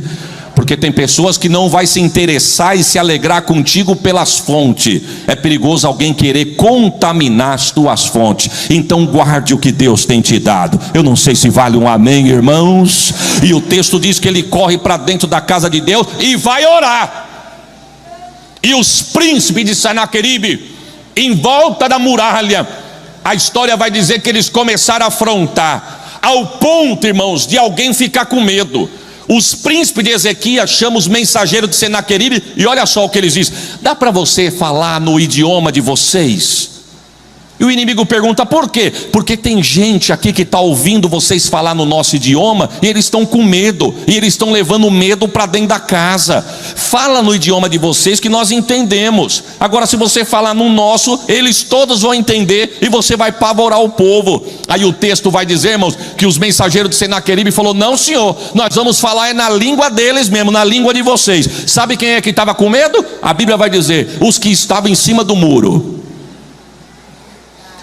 Speaker 5: Porque tem pessoas que não vai se interessar e se alegrar contigo pelas fontes. É perigoso alguém querer contaminar as tuas fontes. Então guarde o que Deus tem te dado. Eu não sei se vale um amém, irmãos. E o texto diz que ele corre para dentro da casa de Deus e vai orar. E os príncipes de Senaqueribe, em volta da muralha, a história vai dizer que eles começaram a afrontar, ao ponto, irmãos, de alguém ficar com medo. Os príncipes de Ezequias chamam os mensageiros de Senaqueribe, e olha só o que eles dizem: dá para você falar no idioma de vocês? E o inimigo pergunta: por quê? Porque tem gente aqui que está ouvindo vocês falar no nosso idioma, e eles estão com medo, e eles estão levando medo para dentro da casa. Fala no idioma de vocês que nós entendemos. Agora, se você falar no nosso, eles todos vão entender, e você vai apavorar o povo. Aí o texto vai dizer, irmãos, que os mensageiros de Senaqueribe falou: não, senhor, nós vamos falar na língua deles mesmo, na língua de vocês. Sabe quem é que estava com medo? A Bíblia vai dizer: os que estavam em cima do muro.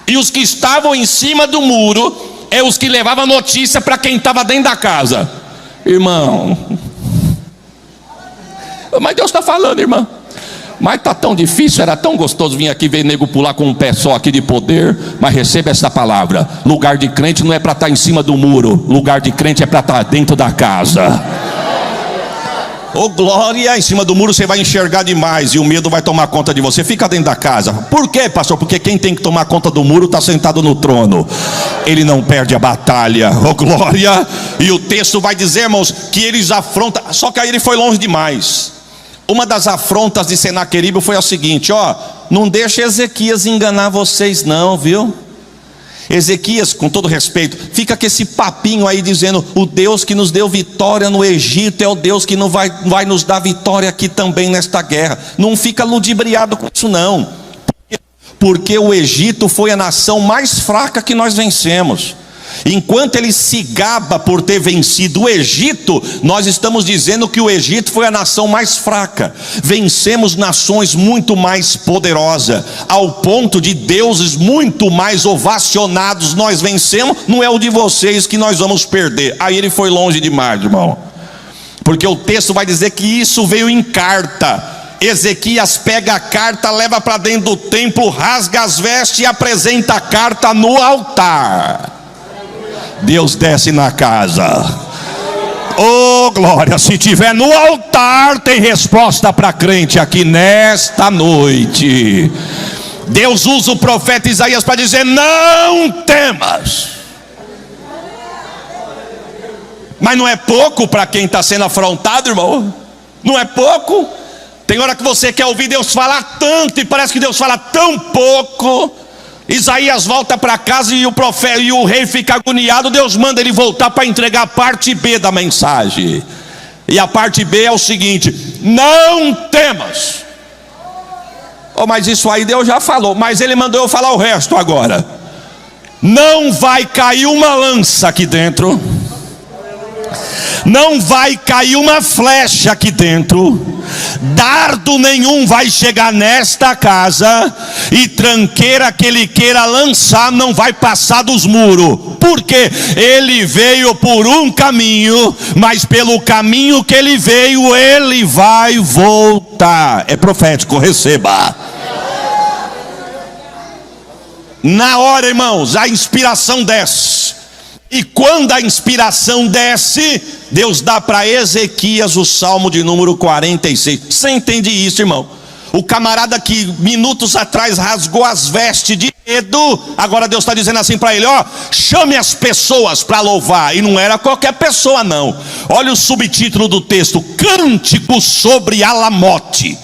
Speaker 5: E os que estavam em cima do muro é os que levavam notícia para quem estava dentro da casa. Irmão, mas Deus está falando, irmão. Mas tá tão difícil, era tão gostoso vir aqui ver nego pular com um pé só aqui de poder. Mas receba essa palavra: lugar de crente não é para estar em cima do muro, lugar de crente é para estar dentro da casa. Ô glória, em cima do muro você vai enxergar demais e o medo vai tomar conta de você. Fica dentro da casa. Por quê, pastor? Porque quem tem que tomar conta do muro está sentado no trono. Ele não perde a batalha. Ô glória. E o texto vai dizer, irmãos, que eles afrontam. Só que aí ele foi longe demais. Uma das afrontas de Senaqueribe foi a seguinte: ó, não deixa Ezequias enganar vocês não, viu? Ezequias, com todo respeito, fica com esse papinho aí dizendo: o Deus que nos deu vitória no Egito é o Deus que não vai nos dar vitória aqui também nesta guerra. Não fica ludibriado com isso não, porque o Egito foi a nação mais fraca que nós vencemos. Enquanto ele se gaba por ter vencido o Egito, nós estamos dizendo que o Egito foi a nação mais fraca. Vencemos nações muito mais poderosas, ao ponto de deuses muito mais ovacionados nós vencemos. Não é o de vocês que nós vamos perder. Aí ele foi longe demais, irmão, porque o texto vai dizer que isso veio em carta. Ezequias pega a carta, leva para dentro do templo, rasga as vestes e apresenta a carta no altar. Deus desce na casa. Oh glória, se tiver no altar tem resposta para crente aqui nesta noite. Deus usa o profeta Isaías para dizer: não temas. Mas não é pouco para quem está sendo afrontado, irmão. Não é pouco. Tem hora que você quer ouvir Deus falar tanto e parece que Deus fala tão pouco. Isaías volta para casa e o profeta e o rei fica agoniado. Deus manda ele voltar para entregar a parte B da mensagem. E a parte B é o seguinte: não temas. Oh, mas isso aí Deus já falou, mas ele mandou eu falar o resto agora. Não vai cair uma lança aqui dentro, não vai cair uma flecha aqui dentro, dardo nenhum vai chegar nesta casa, e tranqueira que ele queira lançar não vai passar dos muros, porque ele veio por um caminho, mas pelo caminho que ele veio ele vai voltar. É profético, receba. Na hora, irmãos, a inspiração desce. E quando a inspiração desce, Deus dá para Ezequias o salmo de número 46. Você entende isso, irmão? O camarada que minutos atrás rasgou as vestes de medo, agora Deus está dizendo assim para ele: ó, chame as pessoas para louvar. E não era qualquer pessoa não. Olha o subtítulo do texto: Cântico sobre Alamote.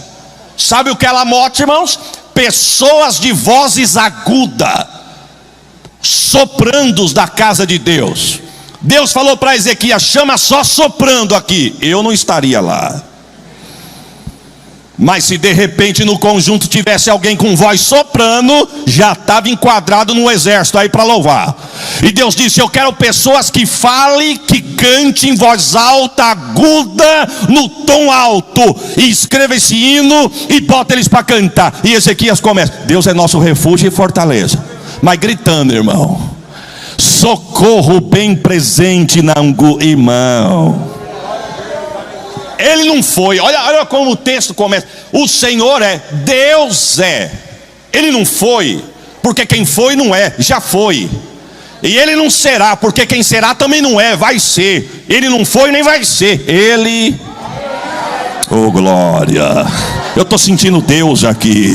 Speaker 5: Sabe o que é Alamote, irmãos? Pessoas de vozes agudas, soprandos da casa de Deus. Deus falou para Ezequias: chama só soprando aqui. Eu não estaria lá. Mas se de repente no conjunto tivesse alguém com voz soprano, já estava enquadrado no exército aí para louvar. E Deus disse: eu quero pessoas que falem, que cantem em voz alta, aguda, no tom alto, e escreva esse hino e bota eles para cantar. E Ezequias começa: Deus é nosso refúgio e fortaleza. Mas gritando, irmão: socorro bem presente na angústia, irmão. Ele não foi, olha como o texto começa: o Senhor é, Deus é. Ele não foi, porque quem foi não é, já foi. E ele não será, porque quem será também não é, vai ser. Ele não foi nem vai ser, ele... Oh glória, eu estou sentindo Deus aqui.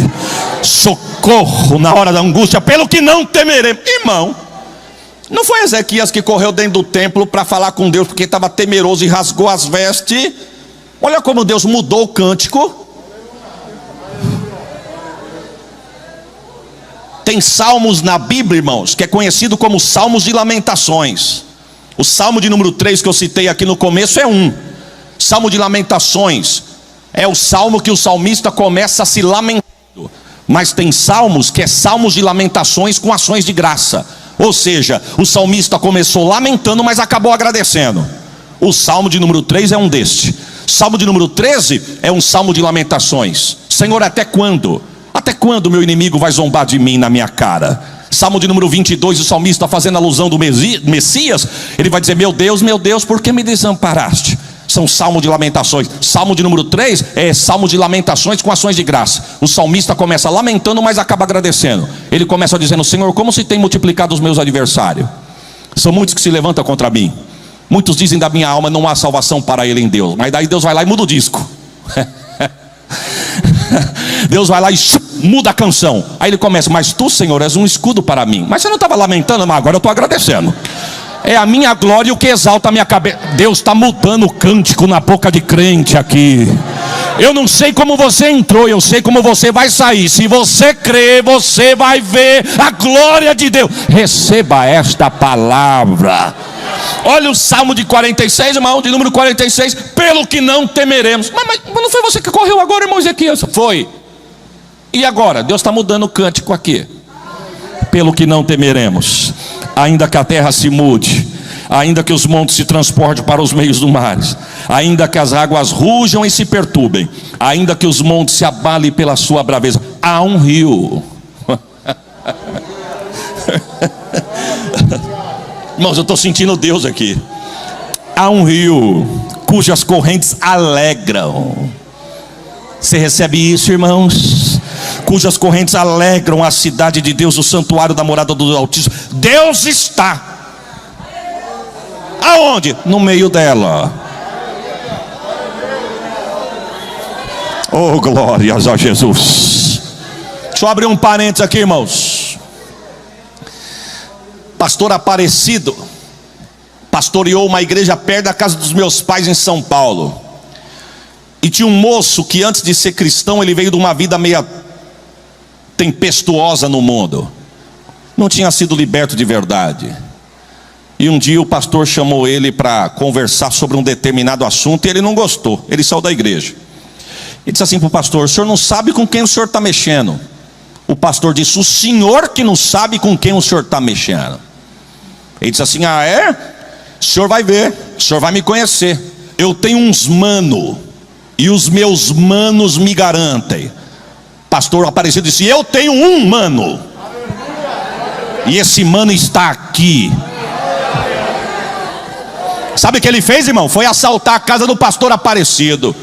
Speaker 5: Socorro na hora da angústia, pelo que não temeremos. Irmão, não foi Ezequias que correu dentro do templo para falar com Deus porque estava temeroso e rasgou as vestes? Olha como Deus mudou o cântico. Tem salmos na Bíblia, irmãos, que é conhecido como Salmos de Lamentações. O salmo de número 3 que eu citei aqui no começo é um. Salmo de Lamentações é o salmo que o salmista começa se lamentando. Mas tem salmos que é salmos de lamentações com ações de graça. Ou seja, o salmista começou lamentando, mas acabou agradecendo. O salmo de número 3 é um deste. Salmo de número 13 é um salmo de lamentações. Senhor, até quando? Até quando meu inimigo vai zombar de mim na minha cara? Salmo de número 22, o salmista fazendo alusão do Messias, ele vai dizer: meu Deus, por que me desamparaste? são salmos de lamentações. Salmo de número 3 é salmo de lamentações com ações de graça. O salmista começa lamentando, mas acaba agradecendo. Ele começa dizendo: Senhor, como se tem multiplicado os meus adversários. São muitos que se levantam contra mim. Muitos dizem da minha alma: não há salvação para ele em Deus. Mas daí Deus vai lá e muda o disco. Deus vai lá e muda a canção. Aí ele começa: mas tu, Senhor, és um escudo para mim. Mas você não estava lamentando? Mas agora eu estou agradecendo. É a minha glória o que exalta a minha cabeça. Deus está mudando o cântico na boca de crente aqui. Eu não sei como você entrou, eu sei como você vai sair. Se você crer, você vai ver a glória de Deus. Receba esta palavra. Olha o Salmo de 46, irmão, de número 46. Pelo que não temeremos. Mas não foi você que correu agora, irmão Ezequias? Foi. E agora? Deus está mudando o cântico aqui. Pelo que não temeremos, ainda que a terra se mude, ainda que os montes se transportem para os meios do mar, ainda que as águas rujam e se perturbem, ainda que os montes se abalem pela sua braveza, há um rio. Irmãos, eu estou sentindo Deus aqui. Há um rio cujas correntes alegram. Você recebe isso, irmãos? Cujas correntes alegram a cidade de Deus, o santuário da morada do Altíssimo. Deus está aonde? No meio dela. Oh, glórias a Jesus. Deixa eu abrir um parênteses aqui, irmãos. Pastor Aparecido pastoreou uma igreja perto da casa dos meus pais em São Paulo. E tinha um moço que antes de ser cristão, ele veio de uma vida meia tempestuosa no mundo. Não tinha sido liberto de verdade. E um dia o pastor chamou ele para conversar sobre um determinado assunto e ele não gostou. Ele saiu da igreja. Ele disse assim para o pastor: o senhor não sabe com quem o senhor está mexendo. O pastor disse: o senhor que não sabe com quem o senhor está mexendo. Ele disse assim: ah, é? O senhor vai ver, o senhor vai me conhecer. Eu tenho uns mano, e os meus manos me garantem. Pastor Aparecido disse: eu tenho um mano, e esse mano está aqui. Sabe o que ele fez, irmão? Foi assaltar a casa do pastor Aparecido.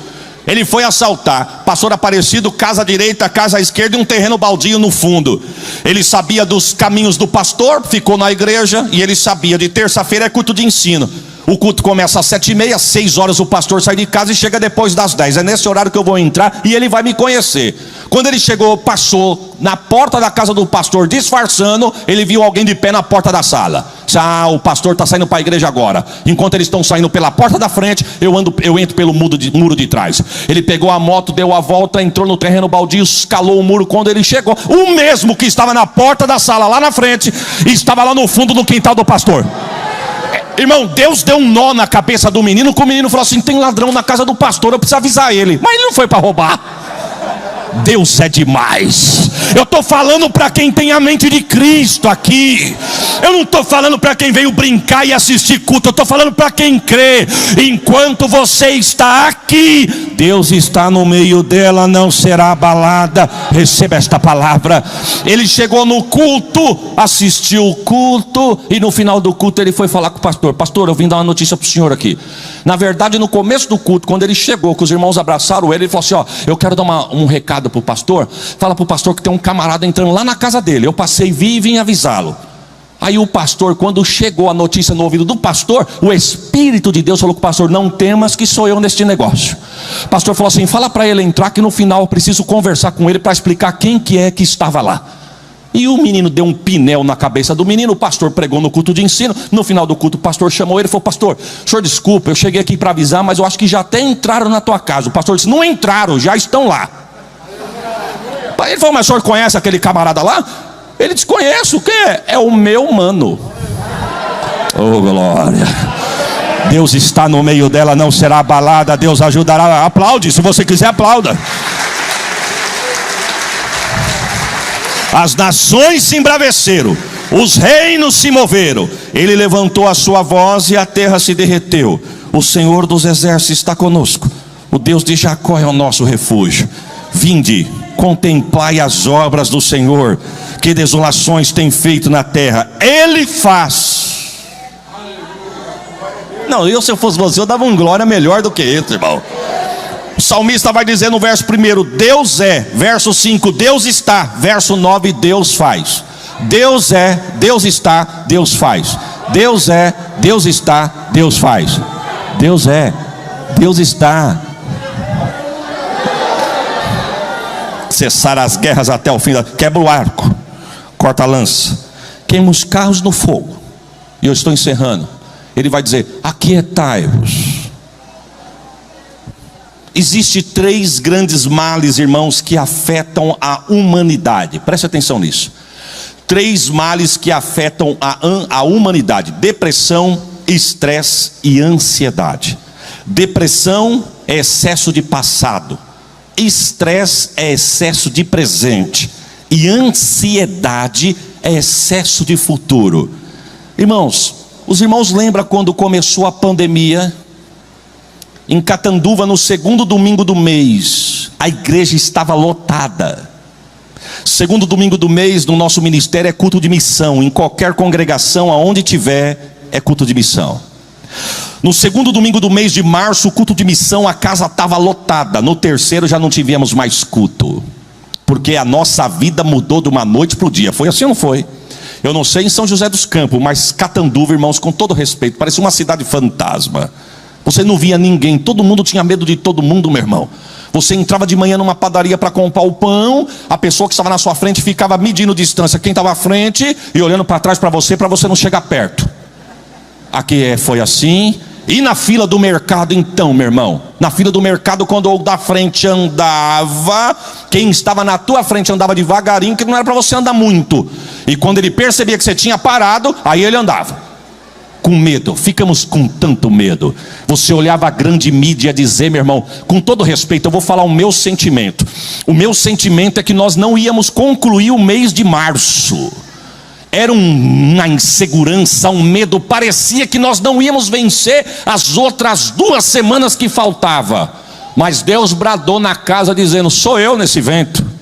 Speaker 5: Ele foi assaltar. Pastor Aparecido, casa à direita, casa à esquerda e um terreno baldio no fundo. Ele sabia dos caminhos do pastor, ficou na igreja. E ele sabia, de terça-feira é culto de ensino. O culto começa às 7h30, 6 horas o pastor sai de casa e chega depois das 10. É nesse horário que eu vou entrar e ele vai me conhecer. Quando ele chegou, passou na porta da casa do pastor disfarçando, ele viu alguém de pé na porta da sala. Ah, o pastor está saindo para a igreja agora. Enquanto eles estão saindo pela porta da frente, eu entro pelo muro de trás. Ele pegou a moto, deu a volta, entrou no terreno baldio, escalou o muro. Quando ele chegou, o mesmo que estava na porta da sala lá na frente, estava lá no fundo do quintal do pastor. Irmão, Deus deu um nó na cabeça do menino, que o menino falou assim: tem ladrão na casa do pastor, eu preciso avisar ele. Mas ele não foi para roubar. Deus é demais. Eu estou falando para quem tem a mente de Cristo aqui. Eu não estou falando para quem veio brincar e assistir culto. Eu estou falando para quem crê. Enquanto você está aqui, Deus está no meio dela, não será abalada. Receba esta palavra. Ele chegou no culto, assistiu o culto, e no final do culto ele foi falar com o pastor: pastor, eu vim dar uma notícia para o senhor aqui. Na verdade, no começo do culto, quando ele chegou, que os irmãos abraçaram ele falou assim: ó, eu quero dar um recado para o pastor. Fala para o pastor que tem um camarada entrando lá na casa dele. Eu passei, vi e vim avisá-lo. Aí o pastor, quando chegou a notícia no ouvido do pastor, o Espírito de Deus falou com o pastor: não temas, que sou eu neste negócio. O pastor falou assim: fala para ele entrar, que no final eu preciso conversar com ele para explicar quem que é que estava lá. E o menino deu um pinel na cabeça do menino. O pastor pregou no culto de ensino. No final do culto o pastor chamou ele e falou: pastor, senhor, desculpa, eu cheguei aqui para avisar, mas eu acho que já até entraram na tua casa. O pastor disse: não entraram, já estão lá. Ele falou: mas o senhor conhece aquele camarada lá? Ele disse: conheço. O que é? É o meu mano. Oh, glória. Deus está no meio dela, não será abalada. Deus ajudará. Aplaude, se você quiser, aplauda. As nações se embraveceram, os reinos se moveram. Ele levantou a sua voz e a terra se derreteu. O Senhor dos exércitos está conosco. O Deus de Jacó é o nosso refúgio. Vinde, contemplai as obras do Senhor, que desolações tem feito na terra. Ele faz Não, se eu fosse você, eu dava um glória melhor do que esse, irmão. O salmista vai dizer no verso 1, Deus é. Verso 5, Deus está. Verso 9, Deus faz. Deus é, Deus está, Deus faz. Deus é, Deus está, Deus faz. Deus é, Deus está. Cessar as guerras até o fim. Quebra o arco, corta a lança, queima os carros no fogo. E eu estou encerrando. Ele vai dizer: aquietai-vos. Existem 3 grandes males, irmãos, que afetam a humanidade. Preste atenção nisso. 3 males que afetam a humanidade: depressão, estresse e ansiedade. Depressão é excesso de passado, estresse é excesso de presente, e ansiedade é excesso de futuro. Irmãos, os irmãos lembram quando começou a pandemia? Em Catanduva, no 2º domingo do mês, a igreja estava lotada. 2º domingo do mês no nosso ministério é culto de missão. Em qualquer congregação, aonde tiver, é culto de missão. No 2º domingo do mês de março, o culto de missão, a casa estava lotada. No 3º já não tivemos mais culto, porque a nossa vida mudou de uma noite para o dia. Foi assim ou não foi? Eu não sei em São José dos Campos, mas Catanduva, irmãos, com todo respeito, parecia uma cidade fantasma. Você não via ninguém, todo mundo tinha medo de todo mundo, meu irmão. Você entrava de manhã numa padaria para comprar o pão, a pessoa que estava na sua frente ficava medindo distância, quem estava à frente, e olhando para trás para você não chegar perto. Aqui foi assim. E na fila do mercado então, meu irmão? Na fila do mercado, quando o da frente andava, quem estava na tua frente andava devagarinho, que não era para você andar muito. E quando ele percebia que você tinha parado, aí ele andava. Com medo, ficamos com tanto medo. Você olhava a grande mídia dizer, meu irmão, com todo respeito, eu vou falar o meu sentimento. O meu sentimento é que nós não íamos concluir o mês de março. Era uma insegurança, um medo. Parecia que nós não íamos vencer as outras 2 semanas que faltava. Mas Deus bradou na casa dizendo: sou eu nesse vento.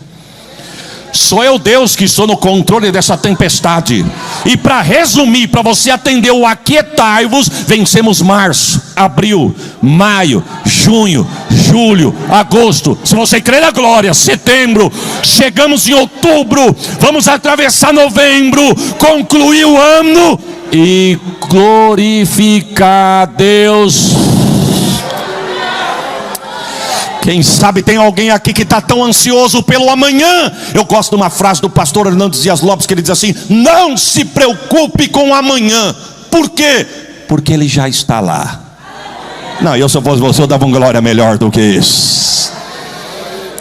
Speaker 5: Sou eu, Deus, que estou no controle dessa tempestade. E para resumir, para você atender o aquietai-vos, vencemos março, abril, maio, junho, julho, agosto. Se você crê na glória, setembro. Chegamos em outubro, vamos atravessar novembro, concluir o ano e glorificar a Deus. Quem sabe tem alguém aqui que está tão ansioso pelo amanhã. Eu gosto de uma frase do pastor Hernando Dias Lopes, que ele diz assim: não se preocupe com o amanhã. Por quê? Porque ele já está lá. Não, eu se eu fosse você, eu dava uma glória melhor do que isso.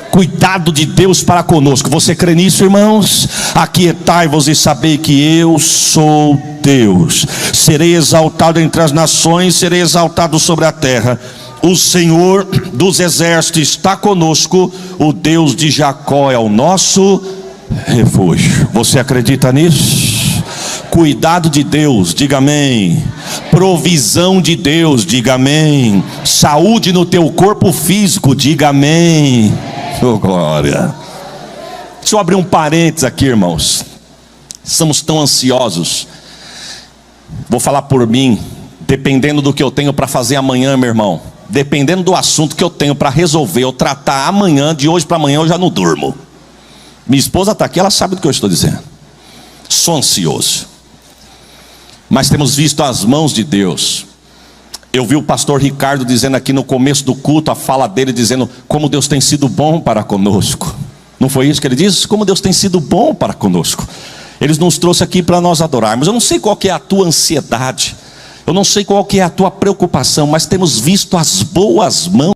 Speaker 5: Cuidado de Deus para conosco. Você crê nisso, irmãos? Aquietai-vos e sabei que eu sou Deus. Serei exaltado entre as nações, serei exaltado sobre a terra. O Senhor dos exércitos está conosco. O Deus de Jacó é o nosso refúgio. Você acredita nisso? Cuidado de Deus, diga amém. Provisão de Deus, diga amém. Saúde no teu corpo físico, diga amém. Oh, glória. Deixa eu abrir um parênteses aqui, irmãos. Estamos tão ansiosos. Vou falar por mim. Dependendo do que eu tenho para fazer amanhã, meu irmão, dependendo do assunto que eu tenho para resolver ou tratar amanhã, de hoje para amanhã eu já não durmo. Minha esposa está aqui, ela sabe do que eu estou dizendo. Sou ansioso. Mas temos visto as mãos de Deus. Eu vi o pastor Ricardo dizendo aqui no começo do culto, a fala dele dizendo como Deus tem sido bom para conosco. Não foi isso que ele disse? Como Deus tem sido bom para conosco. Ele nos trouxe aqui para nós adorarmos. Eu não sei qual que é a tua ansiedade, eu não sei qual que é a tua preocupação, mas temos visto as boas mãos